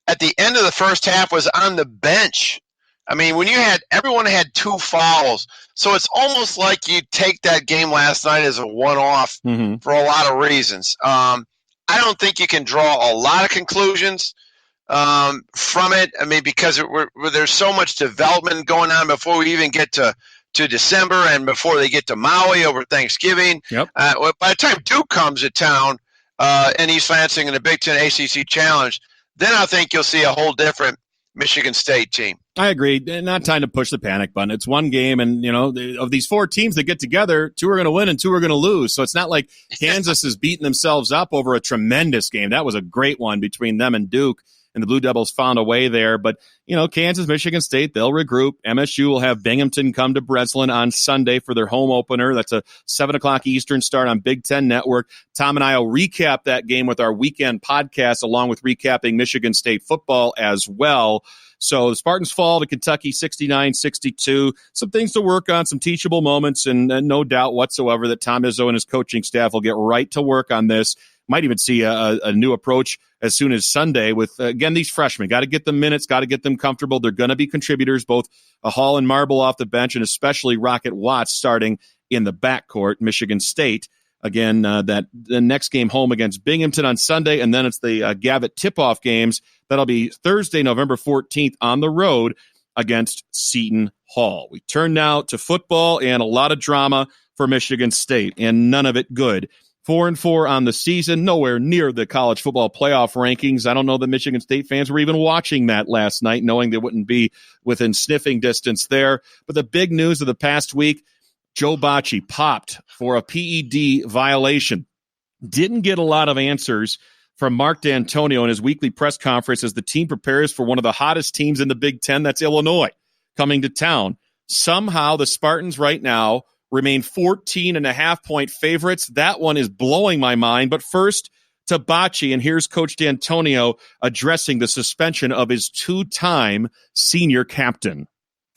at the end of the first half was on the bench. I mean, when everyone had 2 fouls, so it's almost like you take that game last night as a one-off for a lot of reasons. I don't think you can draw a lot of conclusions. from it. I mean, because there's so much development going on before we even get to December and before they get to Maui over Thanksgiving. Yep. By the time Duke comes to town in East Lansing in the Big Ten ACC Challenge, then I think you'll see a whole different Michigan State team. I agree. Not time to push the panic button. It's one game, and of these 4 teams that get together, 2 are going to win and 2 are going to lose. So it's not like Kansas is beating themselves up over a tremendous game. That was a great one between them and Duke, and the Blue Devils found a way there. But Kansas, Michigan State, they'll regroup. MSU will have Binghamton come to Breslin on Sunday for their home opener. That's a 7:00 Eastern start on Big Ten Network. Tom and I will recap that game with our weekend podcast, along with recapping Michigan State football as well. So the Spartans fall to Kentucky 69-62. Some things to work on, some teachable moments, and no doubt whatsoever that Tom Izzo and his coaching staff will get right to work on this. Might even see a new approach as soon as Sunday with, again, these freshmen. Got to get them minutes, got to get them comfortable. They're going to be contributors, both Hall and Marble off the bench, and especially Rocket Watts starting in the backcourt. Michigan State, again, the next game home against Binghamton on Sunday, and then it's the Gavitt tip-off games. That'll be Thursday, November 14th on the road against Seton Hall. We turn now to football, and a lot of drama for Michigan State, and none of it good. 4-4 on the season, nowhere near the college football playoff rankings. I don't know that Michigan State fans were even watching that last night, knowing they wouldn't be within sniffing distance there. But the big news of the past week, Joe Bachie popped for a PED violation. Didn't get a lot of answers from Mark Dantonio in his weekly press conference as the team prepares for one of the hottest teams in the Big Ten, that's Illinois, coming to town. Somehow the Spartans right now remain 14.5-point favorites. That one is blowing my mind. But first to Bachie, and here's Coach Dantonio addressing the suspension of his 2-time senior captain.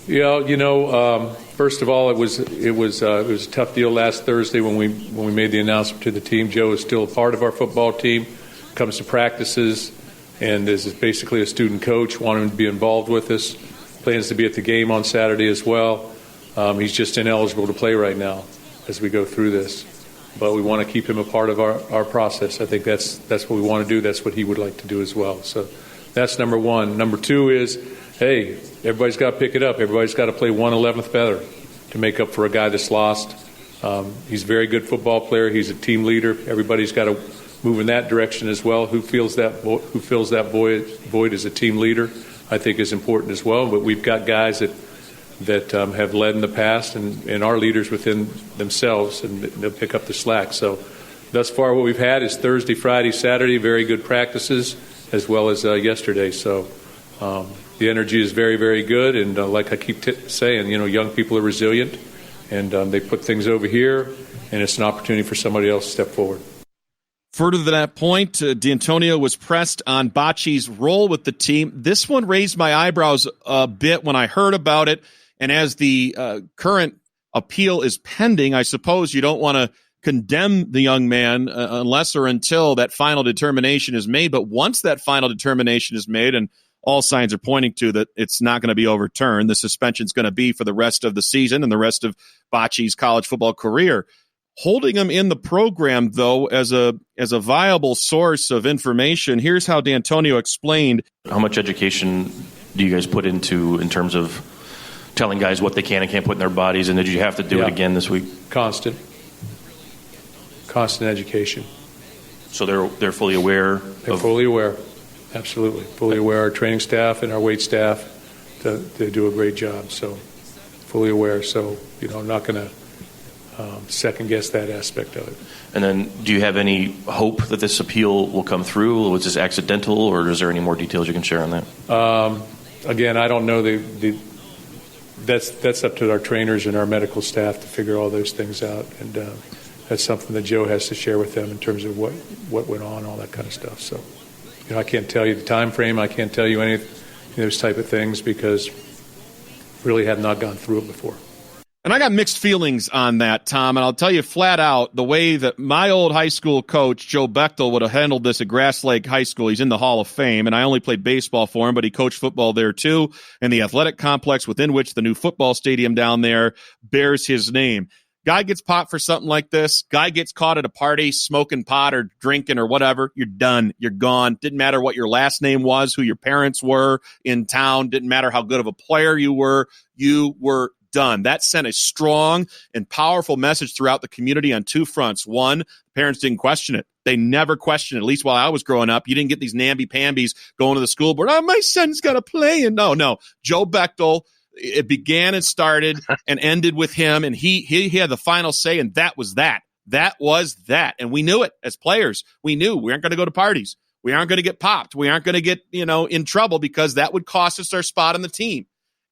Yeah, first of all, it was a tough deal last Thursday when we made the announcement to the team. Joe is still a part of our football team, comes to practices, and is basically a student coach, wanting to be involved with us. Plans to be at the game on Saturday as well. He's just ineligible to play right now as we go through this. But we want to keep him a part of our process. I think that's what we want to do. That's what he would like to do as well. So that's number one. Number two is, hey, everybody's got to pick it up. Everybody's got to play 1/11th better to make up for a guy that's lost. He's a very good football player. He's a team leader. Everybody's got to move in that direction as well. Who fills that void as a team leader, I think, is important as well. But we've got guys that have led in the past and are leaders within themselves, and they'll pick up the slack. So thus far what we've had is Thursday, Friday, Saturday, very good practices, as well as yesterday. So the energy is very, very good, and like I keep saying, young people are resilient, and they put things over here, and it's an opportunity for somebody else to step forward. Further to that point, Dantonio was pressed on Bachie's role with the team. This one raised my eyebrows a bit when I heard about it. And as the current appeal is pending, I suppose you don't want to condemn the young man unless or until that final determination is made. But once that final determination is made, and all signs are pointing to that it's not going to be overturned, the suspension is going to be for the rest of the season and the rest of Bachie's college football career. Holding him in the program, though, as a viable source of information, here's how Dantonio explained. How much education do you guys put into in terms of telling guys what they can and can't put in their bodies, and did you have to do it again this week? Constant education. So they're fully aware? They're fully aware, absolutely. Fully aware. Our training staff and our weight staff, they do a great job, so fully aware. So, I'm not going to second-guess that aspect of it. And then do you have any hope that this appeal will come through? Was this accidental, or is there any more details you can share on that? Again, I don't know. That's up to our trainers and our medical staff to figure all those things out, and that's something that Joe has to share with them in terms of what went on, all that kind of stuff. So, I can't tell you the time frame. I can't tell you any of those type of things because really have not gone through it before. And I got mixed feelings on that, Tom, and I'll tell you flat out the way that my old high school coach, Joe Bachie, would have handled this at Grass Lake High School. He's in the Hall of Fame, and I only played baseball for him, but he coached football there too, and the athletic complex within which the new football stadium down there bears his name. Guy gets popped for something like this. Guy gets caught at a party smoking pot or drinking or whatever. You're done. You're gone. Didn't matter what your last name was, who your parents were in town. Didn't matter how good of a player you were. You were done. That sent a strong and powerful message throughout the community on two fronts. One, parents didn't question it. They never questioned it. At least while I was growing up, you didn't get these namby-pambies going to the school board. Oh, my son's got to play. And no. Joe Bechtel, it began and started and ended with him, and he had the final say, and that was that. That was that. And we knew it as players. We knew we aren't going to go to parties. We aren't going to get popped. We aren't going to get, in trouble, because that would cost us our spot on the team.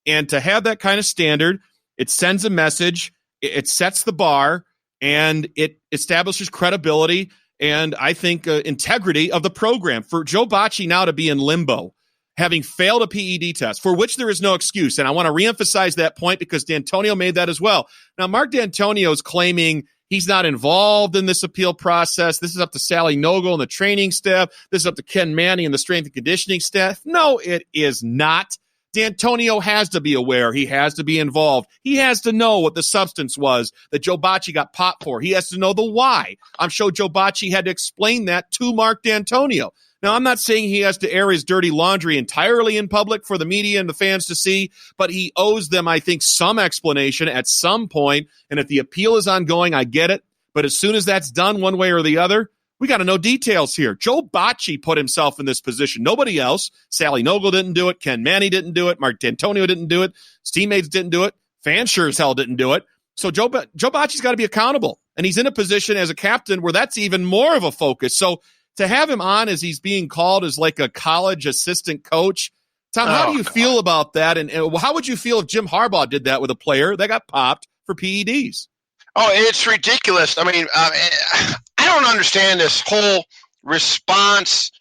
And to have that kind of standard, it sends a message, it sets the bar, and it establishes credibility and, I think, integrity of the program. For Joe Bachie now to be in limbo, having failed a PED test, for which there is no excuse. And I want to reemphasize that point because Dantonio made that as well. Now, Mark Dantonio is claiming he's not involved in this appeal process. This is up to Sally Nogle and the training staff. This is up to Ken Manning and the strength and conditioning staff. No, it is not. Dantonio has to be aware. He has to be involved. He has to know what the substance was that Joe Bachie got popped for. He has to know the why. I'm sure Joe Bachie had to explain that to Mark Dantonio. Now, I'm not saying he has to air his dirty laundry entirely in public for the media and the fans to see, but he owes them, I think, some explanation at some point. And if the appeal is ongoing, I get it. But as soon as that's done one way or the other, we got to know details here. Joe Bachie put himself in this position. Nobody else. Sally Nogle didn't do it. Ken Manning didn't do it. Mark Dantonio didn't do it. His teammates didn't do it. Fans sure as hell didn't do it. So Joe Bachie's got to be accountable. And he's in a position as a captain where that's even more of a focus. So to have him on as he's being called as like a college assistant coach, Tom, how do you feel about that? And how would you feel if Jim Harbaugh did that with a player that got popped for PEDs? Oh, it's ridiculous. I mean, I don't understand this whole response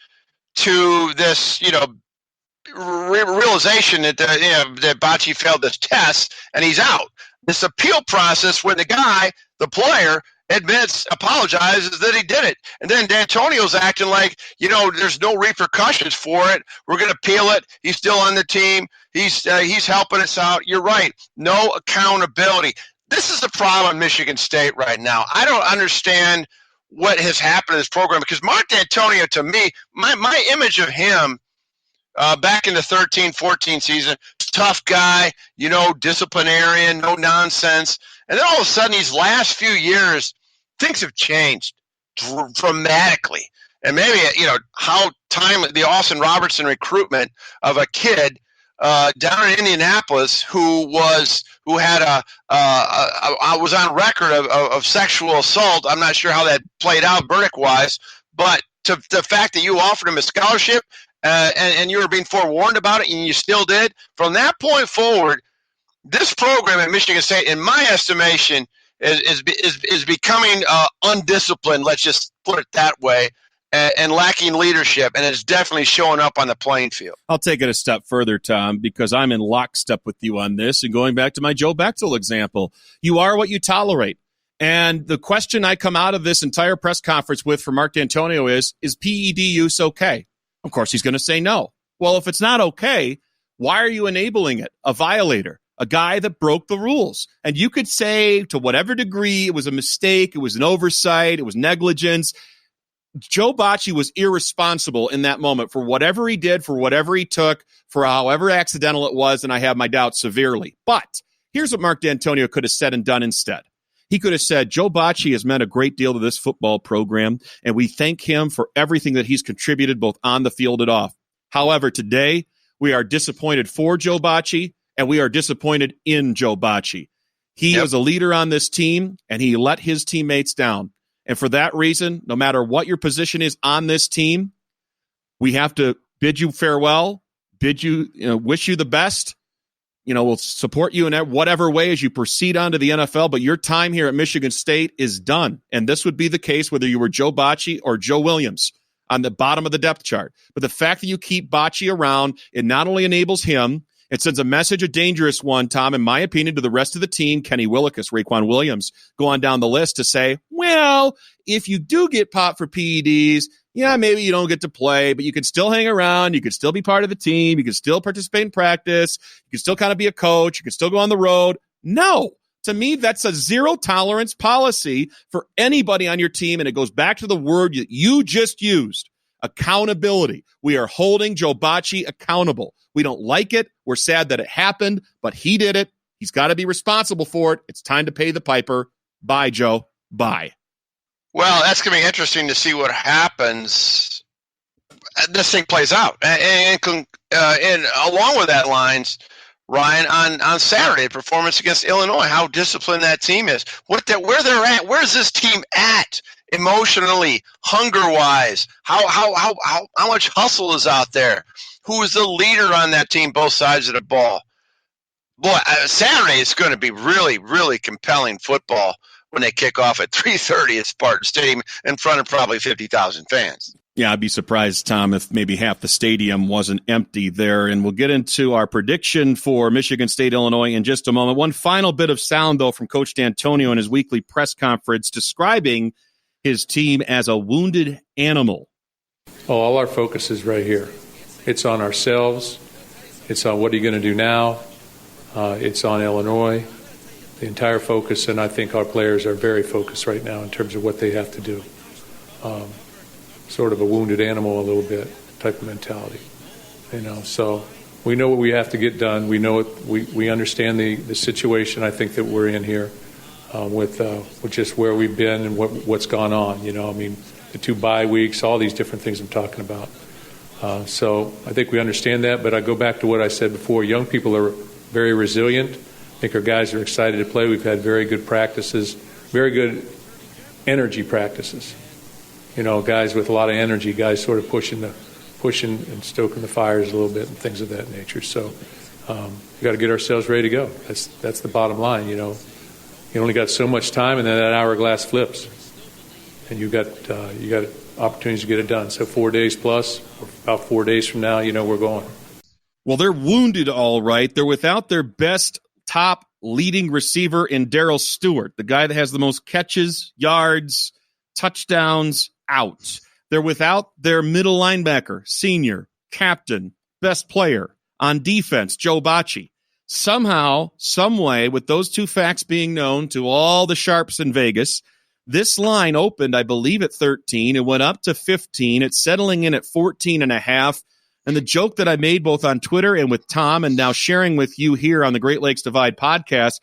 to this, realization that that Bachie failed this test and he's out. This appeal process when the guy, the player, apologizes that he did it. And then Dantonio's acting like, there's no repercussions for it. We're going to appeal it. He's still on the team. He's helping us out. You're right. No accountability. This is the problem in Michigan State right now. I don't understand what has happened to this program because Mark Dantonio, to me, my image of him back in the 13-14 season, tough guy, disciplinarian, no nonsense. And then all of a sudden, these last few years, things have changed dramatically. And maybe, how the Austin Robertson recruitment of a kid down in Indianapolis who was on record of sexual assault. I'm not sure how that played out verdict-wise, but to the fact that you offered him a scholarship and you were being forewarned about it and you still did, from that point forward, this program at Michigan State, in my estimation, is becoming undisciplined, let's just put it that way, and lacking leadership, and it's definitely showing up on the playing field. I'll take it a step further, Tom, because I'm in lockstep with you on this, and going back to my Joe Bechtel example, you are what you tolerate. And the question I come out of this entire press conference with for Mark Dantonio is PED use okay? Of course, he's going to say no. Well, if it's not okay, why are you enabling it? A violator, a guy that broke the rules. And you could say to whatever degree it was a mistake, it was an oversight, it was negligence. Joe Bachie was irresponsible in that moment for whatever he did, for whatever he took, for however accidental it was, and I have my doubts severely. But here's what Mark Dantonio could have said and done instead. He could have said, Joe Bachie has meant a great deal to this football program, and we thank him for everything that he's contributed both on the field and off. However, today, we are disappointed for Joe Bachie, and we are disappointed in Joe Bachie. He was a leader on this team, and he let his teammates down. And for that reason, no matter what your position is on this team, we have to bid you farewell, wish you the best. We'll support you in whatever way as you proceed on to the NFL, but your time here at Michigan State is done. And this would be the case whether you were Joe Bachie or Joe Williams on the bottom of the depth chart. But the fact that you keep Bachie around, it not only enables him, it sends a message, a dangerous one, Tom, in my opinion, to the rest of the team, Kenny Willekes, Raekwon Williams, go on down the list to say, well, if you do get popped for PEDs, maybe you don't get to play, but you can still hang around. You can still be part of the team. You can still participate in practice. You can still kind of be a coach. You can still go on the road. No, To me, that's a zero-tolerance policy for anybody on your team, and it goes back to the word that you just used, accountability. We are holding Joe Bachie accountable. We don't like it. We're sad that it happened, but he did it. He's got to be responsible for it. It's time to pay the piper. Bye, Joe. Bye. Well, that's going to be interesting to see what happens. This thing plays out. And along with that lines, Ryan, on Saturday, performance against Illinois, how disciplined that team is. Where they're at. Where's this team at emotionally, hunger-wise? How much hustle is out there? Who is the leader on that team, both sides of the ball? Boy, Saturday is going to be really, really compelling football when they kick off at 3:30 at Spartan Stadium in front of probably 50,000 fans. Yeah, I'd be surprised, Tom, if maybe half the stadium wasn't empty there. And we'll get into our prediction for Michigan State, Illinois in just a moment. One final bit of sound, though, from Coach Dantonio in his weekly press conference describing his team as a wounded animal. Oh, all our focus is right here. It's on ourselves. It's on what are you going to do now. It's on Illinois. The entire focus, and I think our players are very focused right now in terms of what they have to do. Sort of a wounded animal a little bit type of mentality, so we know what we have to get done. We know it, we understand the situation I think that we're in here with just where we've been and what's gone on, the 2 bye weeks, all these different things I'm talking about. So I think we understand that, but I go back to what I said before. Young people are very resilient. I think our guys are excited to play. We've had very good practices, very good energy practices. Guys with a lot of energy, guys sort of pushing and stoking the fires a little bit and things of that nature. So we got to get ourselves ready to go. That's the bottom line. You only got so much time, and then that hourglass flips, and you got opportunities to get it done. So 4 days plus, about 4 days from now, we're going. Well, they're wounded, all right. They're without their best top leading receiver in Darryl Stewart, the guy that has the most catches, yards, touchdowns out. They're without their middle linebacker, senior, captain, best player on defense, Joe Bachie. Somehow, some way, with those two facts being known to all the sharps in Vegas, this line opened, I believe, at 13. It went up to 15. It's settling in at 14.5. And the joke that I made both on Twitter and with Tom and now sharing with you here on the Great Lakes Divide podcast,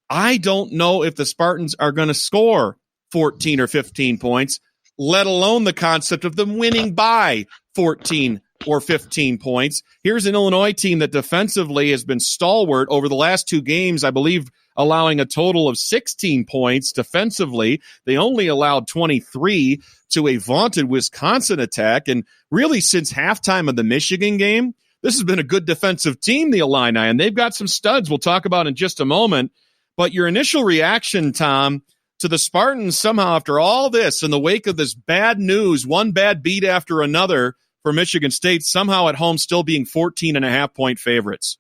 I don't know if the Spartans are going to score 14 or 15 points, let alone the concept of them winning by 14 or 15 points. Here's an Illinois team that defensively has been stalwart over the last 2 games, I believe, allowing a total of 16 points defensively. They only allowed 23 to a vaunted Wisconsin attack. And really, since halftime of the Michigan game, this has been a good defensive team, the Illini, and they've got some studs we'll talk about in just a moment. But your initial reaction, Tom, to the Spartans somehow after all this, in the wake of this bad news, one bad beat after another for Michigan State, somehow at home still being 14.5-point favorites.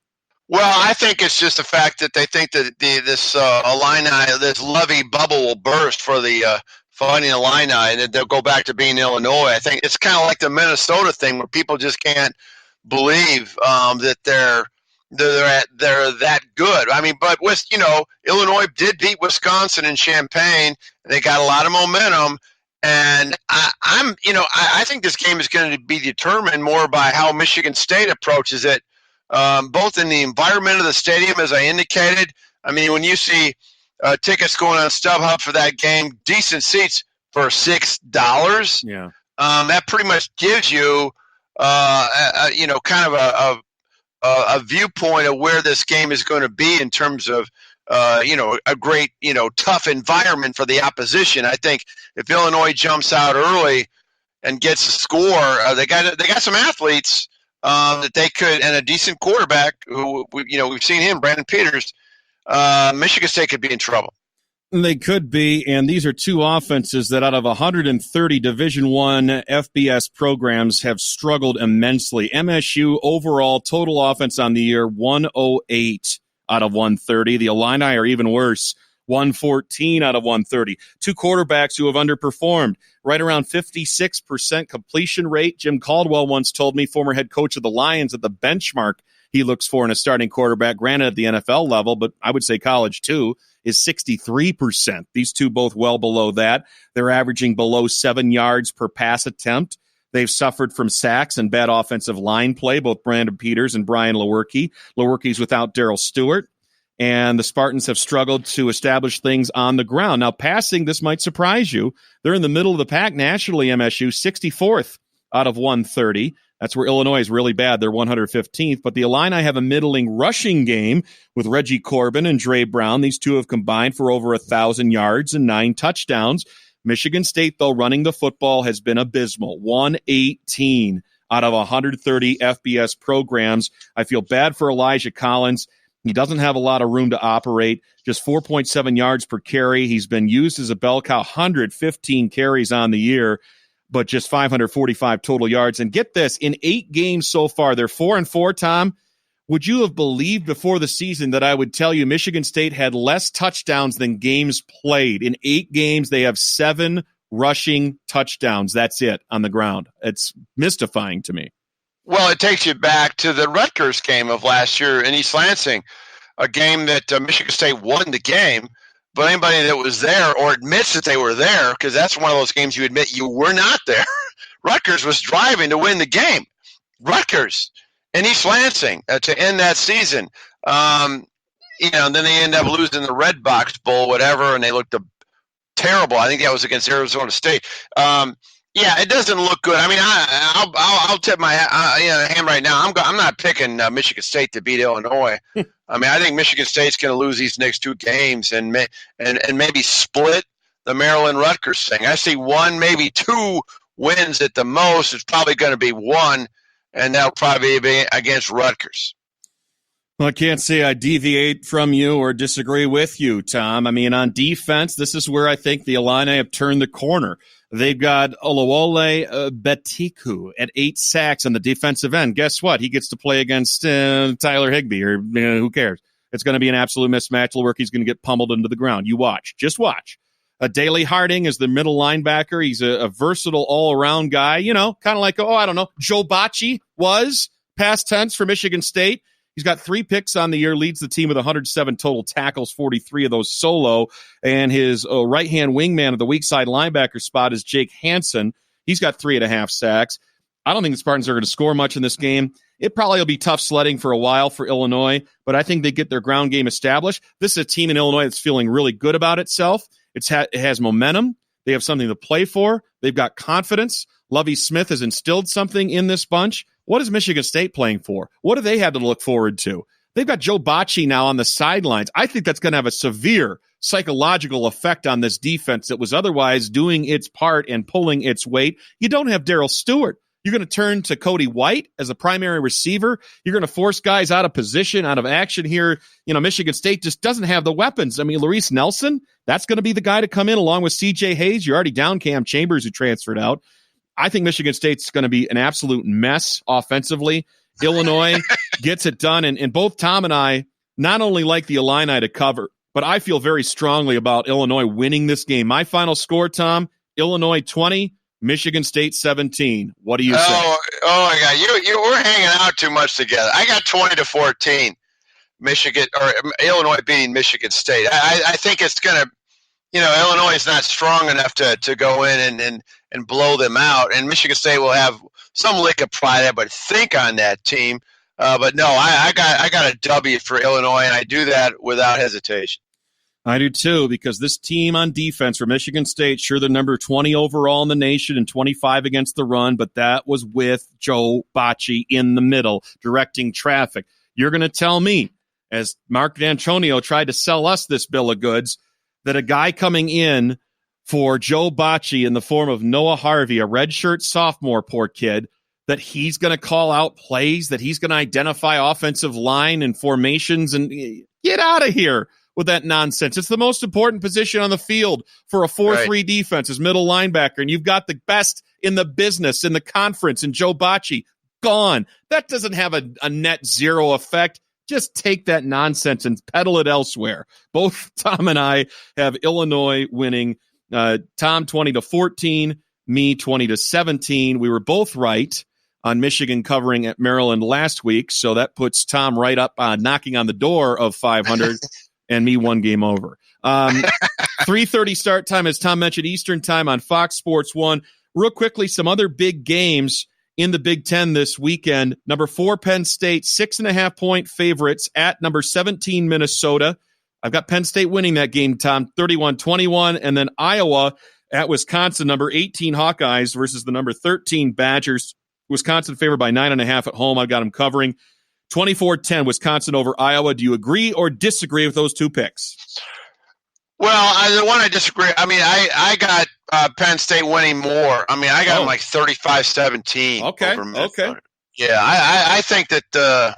Well, I think it's just the fact that they think that this Illini, this Lovey bubble will burst for the Fighting Illini, and then they'll go back to being Illinois. I think it's kind of like the Minnesota thing where people just can't believe that they're that good. I mean, but with Illinois did beat Wisconsin in Champaign, and they got a lot of momentum. And I think this game is going to be determined more by how Michigan State approaches it, both in the environment of the stadium, as I indicated. I mean, when you see tickets going on StubHub for that game, decent seats for $6. Yeah, that pretty much gives you, kind of a viewpoint of where this game is going to be in terms of, a great, tough environment for the opposition. I think if Illinois jumps out early and gets a score, they got some athletes that they could, and a decent quarterback who we've seen him, Brandon Peters. Michigan State could be in trouble. They could be, and these are two offenses that out of 130 Division I FBS programs have struggled immensely. MSU overall total offense on the year 108 out of 130. The Illini are even worse, 114 out of 130. Two quarterbacks who have underperformed, right around 56% completion rate. Jim Caldwell once told me, former head coach of the Lions, that the benchmark he looks for in a starting quarterback, granted at the NFL level, but I would say college too, is 63%. These two both well below that. They're averaging below 7 yards per pass attempt. They've suffered from sacks and bad offensive line play, both Brandon Peters and Brian Lewerke. Lewerke's without Darryl Stewart. And the Spartans have struggled to establish things on the ground. Now, passing, this might surprise you. They're in the middle of the pack nationally, MSU, 64th out of 130. That's where Illinois is really bad. They're 115th. But the Illini have a middling rushing game with Reggie Corbin and Dre Brown. These two have combined for over 1,000 yards and 9 touchdowns. Michigan State, though, running the football has been abysmal. 118 out of 130 FBS programs. I feel bad for Elijah Collins. He doesn't have a lot of room to operate, just 4.7 yards per carry. He's been used as a bell cow, 115 carries on the year, but just 545 total yards. And get this, in 8 games so far, they're 4-4, Tom. Would you have believed before the season that I would tell you Michigan State had less touchdowns than games played? In 8 games, they have 7 rushing touchdowns. That's it on the ground. It's mystifying to me. Well, it takes you back to the Rutgers game of last year in East Lansing, a game that Michigan State won the game, but anybody that was there or admits that they were there, because that's one of those games you admit you were not there. Rutgers was driving to win the game. Rutgers in East Lansing to end that season. And then they end up losing the Red Box Bowl, whatever, and they looked terrible. I think that was against Arizona State. Yeah, it doesn't look good. I mean, I'll tip my hand right now. I'm not picking Michigan State to beat Illinois. I mean, I think Michigan State's going to lose these next 2 games and maybe split the Maryland-Rutgers thing. I see 1, maybe 2 wins at the most. It's probably going to be 1, and that'll probably be against Rutgers. Well, I can't say I deviate from you or disagree with you, Tom. I mean, on defense, this is where I think the Illini have turned the corner. They've got Olawole Betiku at 8 sacks on the defensive end. Guess what? He gets to play against Tyler Higbee, or who cares? It's going to be an absolute mismatch. Lewerke's going to get pummeled into the ground. You watch. Just watch. Daley Harding is the middle linebacker. He's a versatile all-around guy, kind of like, Joe Bachie was, past tense, for Michigan State. He's got 3 picks on the year, leads the team with 107 total tackles, 43 of those solo. And his right-hand wingman of the weak side linebacker spot is Jake Hansen. He's got 3.5 sacks. I don't think the Spartans are going to score much in this game. It probably will be tough sledding for a while for Illinois, but I think they get their ground game established. This is a team in Illinois that's feeling really good about itself. It has momentum. They have something to play for. They've got confidence. Lovie Smith has instilled something in this bunch. What is Michigan State playing for? What do they have to look forward to? They've got Joe Bachie now on the sidelines. I think that's going to have a severe psychological effect on this defense that was otherwise doing its part and pulling its weight. You don't have Darryl Stewart. You're going to turn to Cody White as a primary receiver. You're going to force guys out of position, out of action here. Michigan State just doesn't have the weapons. I mean, Larice Nelson, that's going to be the guy to come in along with C.J. Hayes. You're already down Cam Chambers, who transferred out. I think Michigan State's going to be an absolute mess offensively. Illinois gets it done. And both Tom and I not only like the Illini to cover, but I feel very strongly about Illinois winning this game. My final score, Tom, Illinois 20, Michigan State 17. What do you say? Oh my God. We're hanging out too much together. I got 20-14. Michigan or Illinois beating Michigan State. I think it's going to, Illinois is not strong enough to go in and blow them out. And Michigan State will have some lick of pride, but think on that team. But no, I got a W for Illinois, and I do that without hesitation. I do too, because this team on defense for Michigan State, sure, they're number 20 overall in the nation and 25 against the run, but that was with Joe Bachie in the middle, directing traffic. You're going to tell me, as Mark Dantonio tried to sell us this bill of goods, that a guy coming in for Joe Bachie in the form of Noah Harvey, a redshirt sophomore, poor kid, that he's going to call out plays, that he's going to identify offensive line and formations, and get out of here with that nonsense. It's the most important position on the field for a 4-3 defense is middle linebacker, and you've got the best in the business, in the conference, and Joe Bachie gone. That doesn't have a net zero effect. Just take that nonsense and peddle it elsewhere. Both Tom and I have Illinois winning. Tom 20-14, me 20-17. We were both right on Michigan covering at Maryland last week, so that puts Tom right up knocking on the door of 500. and me 1 game over. 3:30 start time, as Tom mentioned, Eastern time on Fox Sports 1. Real quickly, some other big games in the Big Ten this weekend. Number 4, Penn State, 6.5-point favorites at number 17, Minnesota. I've got Penn State winning that game, Tom, 31-21. And then Iowa at Wisconsin, number 18 Hawkeyes versus the number 13 Badgers. Wisconsin favored by 9.5 at home. I've got them covering 24-10, Wisconsin over Iowa. Do you agree or disagree with those 2 picks? Well, the one I disagree. I mean, I got Penn State winning more. I mean, I got them like 35-17. Okay. Okay. Yeah, I think that the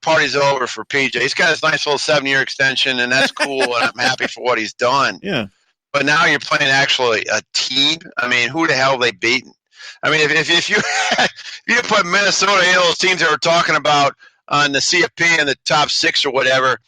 party's over for PJ. He's got his nice little 7-year extension, and that's cool, and I'm happy for what he's done. Yeah. But now you're playing actually a team. I mean, who the hell have they beaten? I mean, if you you put Minnesota in those teams that we're talking about on the CFP in the top 6 or whatever,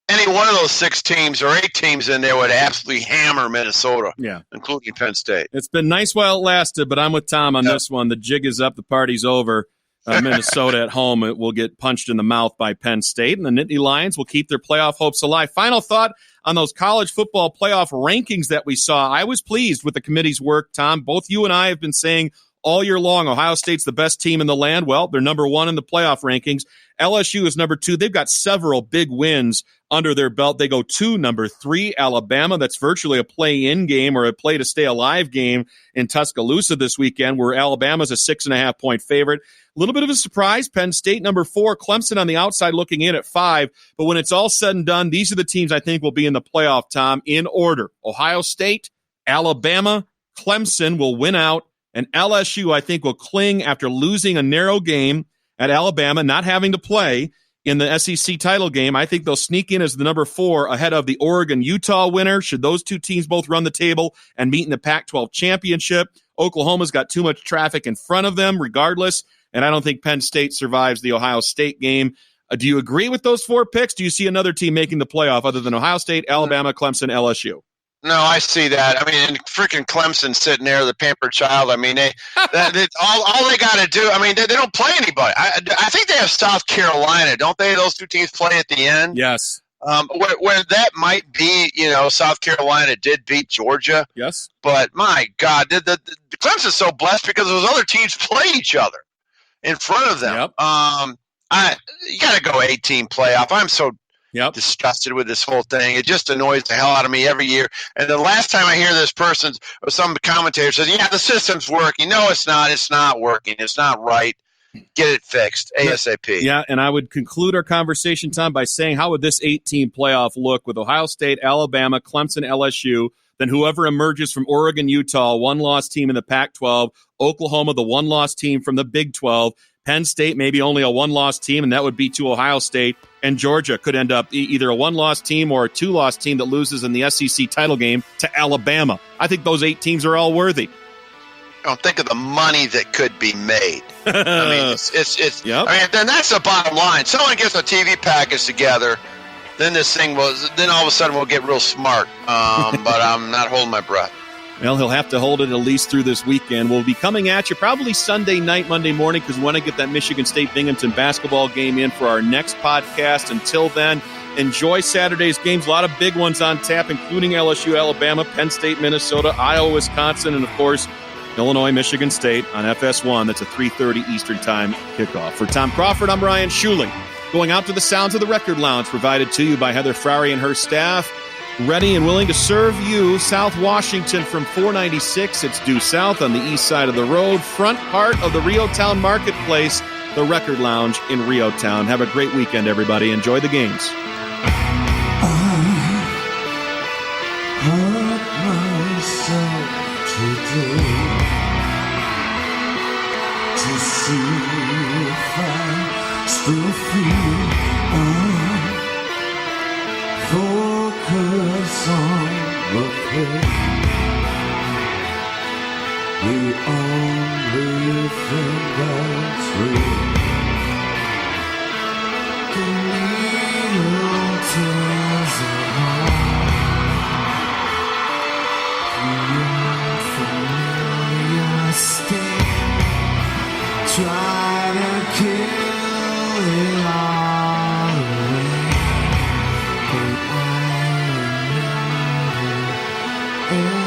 any one of those 6 teams or 8 teams in there would absolutely hammer Minnesota, including Penn State. It's been nice while it lasted, but I'm with Tom on this one. The jig is up. The party's over. Minnesota at home will get punched in the mouth by Penn State, and the Nittany Lions will keep their playoff hopes alive. Final thought on those college football playoff rankings that we saw. I was pleased with the committee's work, Tom. Both you and I have been saying all year long Ohio State's the best team in the land. Well, they're number 1 in the playoff rankings. LSU is number 2. They've got several big wins under their belt. They go to number 3, Alabama. That's virtually a play-in game or a play-to-stay-alive game in Tuscaloosa this weekend, where Alabama's a 6.5-point favorite. A little bit of a surprise, Penn State, number 4, Clemson on the outside looking in at 5. But when it's all said and done, these are the teams I think will be in the playoff, Tom, in order. Ohio State, Alabama, Clemson will win out, and LSU, I think, will cling after losing a narrow game at Alabama, not having to play in the SEC title game. I think they'll sneak in as the number 4 ahead of the Oregon-Utah winner, should those 2 teams both run the table and meet in the Pac-12 championship. Oklahoma's got too much traffic in front of them regardless, and I don't think Penn State survives the Ohio State game. Do you agree with those 4 picks? Do you see another team making the playoff other than Ohio State, Alabama, Clemson, LSU? No, I see that. I mean, freaking Clemson sitting there, the pampered child. I mean, all they got to do. I mean, they don't play anybody. I think they have South Carolina, don't they? Those 2 teams play at the end. Yes. Where that might be, South Carolina did beat Georgia. Yes. But my God, the Clemson's so blessed because those other teams play each other in front of them. Yep. You got to go 8-team playoff. I'm so disgusted with this whole thing. It just annoys the hell out of me every year. And the last time I hear this person or some commentator says, yeah, the system's working. No, it's not. It's not working. It's not right. Get it fixed ASAP. Yeah, and I would conclude our conversation, Tom, by saying how would this 8-team playoff look with Ohio State, Alabama, Clemson, LSU, then whoever emerges from Oregon, Utah, 1-loss team in the Pac-12, Oklahoma, the 1-loss team from the Big 12, Penn State, maybe only a 1-loss team, and that would be to Ohio State. And Georgia could end up either a 1-loss team or a 2-loss team that loses in the SEC title game to Alabama. I think those 8 teams are all worthy. Don't think of the money that could be made. I mean, it's. Yep. I mean, then that's the bottom line. Someone gets a TV package together, then this thing then all of a sudden we'll get real smart. But I'm not holding my breath. Well, he'll have to hold it at least through this weekend. We'll be coming at you probably Sunday night, Monday morning, because we want to get that Michigan State-Binghamton basketball game in for our next podcast. Until then, enjoy Saturday's games. A lot of big ones on tap, including LSU, Alabama, Penn State, Minnesota, Iowa, Wisconsin, and, of course, Illinois, Michigan State on FS1. That's a 3:30 Eastern Time kickoff. For Tom Crawford, I'm Ryan Schuling. Going out to the sounds of the Record Lounge, provided to you by Heather Frary and her staff. Ready and willing to serve you, South Washington from 496. It's due south on the east side of the road, front part of the Rio Town Marketplace, the Record Lounge in Rio Town. Have a great weekend, everybody. Enjoy the games. To see if I still feel focus on the pain. The only thing that's real. The needle tears apart. The unfamiliar state. Try to kill it all away. in